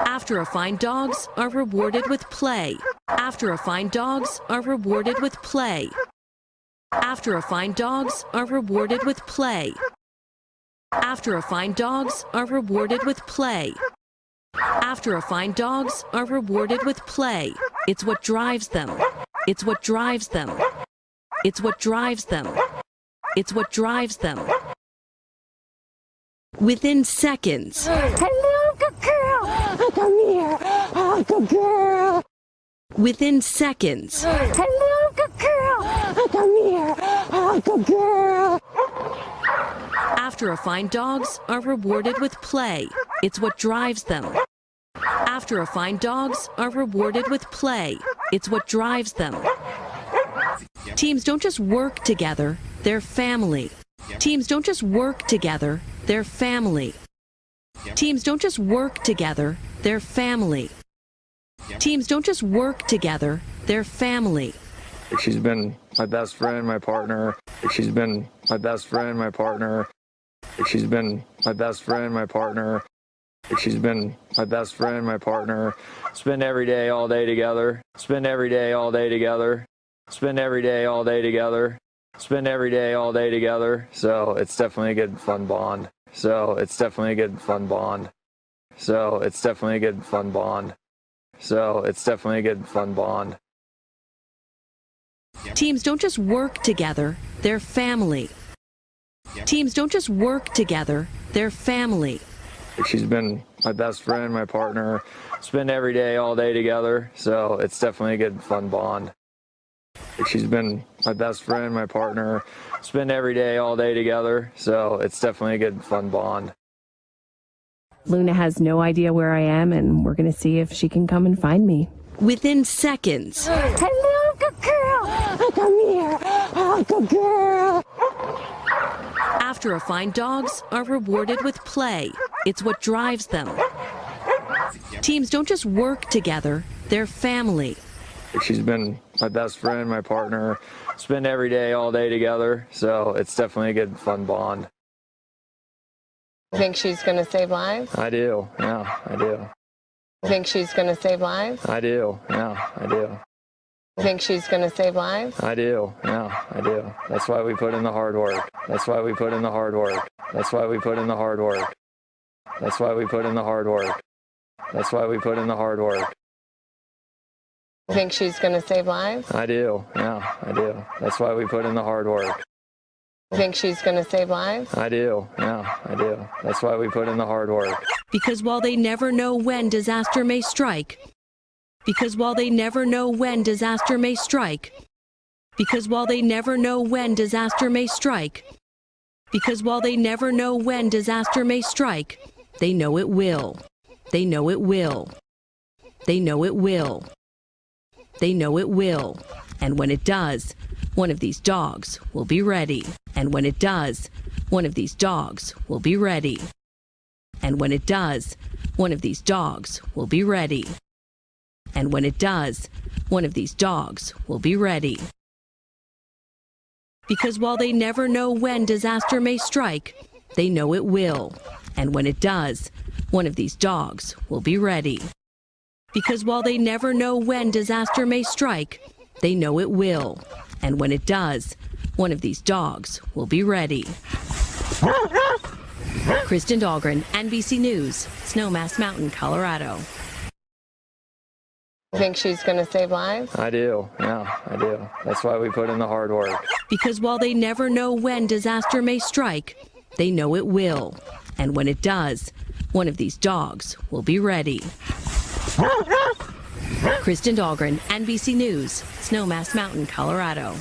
After a fine, dogs are rewarded with play. After a fine, dogs are rewarded with play. After a fine, dogs are rewarded with play. After a fine, dogs are rewarded with play. After a fine, dogs are rewarded with play. It's what drives them. It's what drives them. It's what drives them. It's what drives them. Within seconds. Hello, good girl. Come here. Oh, good girl. Within seconds. Hello, good girl. Come here. Oh, good girl. After a fine, dogs are rewarded with play. It's what drives them. After a fine, dogs are rewarded with play. It's what drives them. Teams don't just work together, they're family. Teams don't just work together, they're family. Teams don't just work together, they're family. Teams don't just work together, they're family. She's been my best friend, my partner. She's been my best friend, my partner. She's been my best friend, my partner. She's been my best friend, my partner. Spend every day, all day together. Spend every day, all day together. Spend every day, all day together. Spend every day, all day together. So it's definitely a good, fun bond. So it's definitely a good, fun bond. So it's definitely a good, fun bond. So it's definitely a good, fun bond. Teams don't just work together, they're family. Teams don't just work together, they're family. She's been my best friend, my partner. Spend every day, all day together. So it's definitely a good, fun bond. She's been my best friend, my partner. Spend every day, all day together. So it's definitely a good, fun bond. Luna has no idea where I am, and we're going to see if she can come and find me. Within seconds. Hello, good girl. Come here. Oh, good girl. After a fine, dogs are rewarded with play. It's what drives them. Teams don't just work together, they're family. She's been my best friend, my partner. Spend every day, all day together. So it's definitely a good, fun bond. You think she's going to save lives? I do. Yeah, I do. You think she's going to save lives? I do. Yeah, I do. You think she's going to save lives? I do. Yeah, I do. That's why we put in the hard work. That's why we put in the hard work. That's why we put in the hard work. That's why we put in the hard work. That's why we put in the hard work. You think she's going to save lives? I do. Yeah, I do. That's why we put in the hard work. You think she's going to save lives? I do. Yeah, I do. That's why we put in the hard work. Because while they never know when disaster may strike, because while they never know when disaster may strike, because while they never know when disaster may strike, because while they never know when disaster may strike, they know it will. They know it will. They know it will. They know it will. And when it does, one of these dogs will be ready. And when it does, one of these dogs will be ready. And when it does, one of these dogs will be ready. And when it does, one of these dogs will be ready. Because while they never know when disaster may strike, they know it will. And when it does, one of these dogs will be ready. Because while they never know when disaster may strike, they know it will. And when it does, one of these dogs will be ready. Kristen Dahlgren, NBC News, Snowmass Mountain, Colorado. You think she's going to save lives? I do. Yeah, I do. That's why we put in the hard work. Because while they never know when disaster may strike, they know it will. And when it does, one of these dogs will be ready. Kristen Dahlgren, NBC News, Snowmass Mountain, Colorado.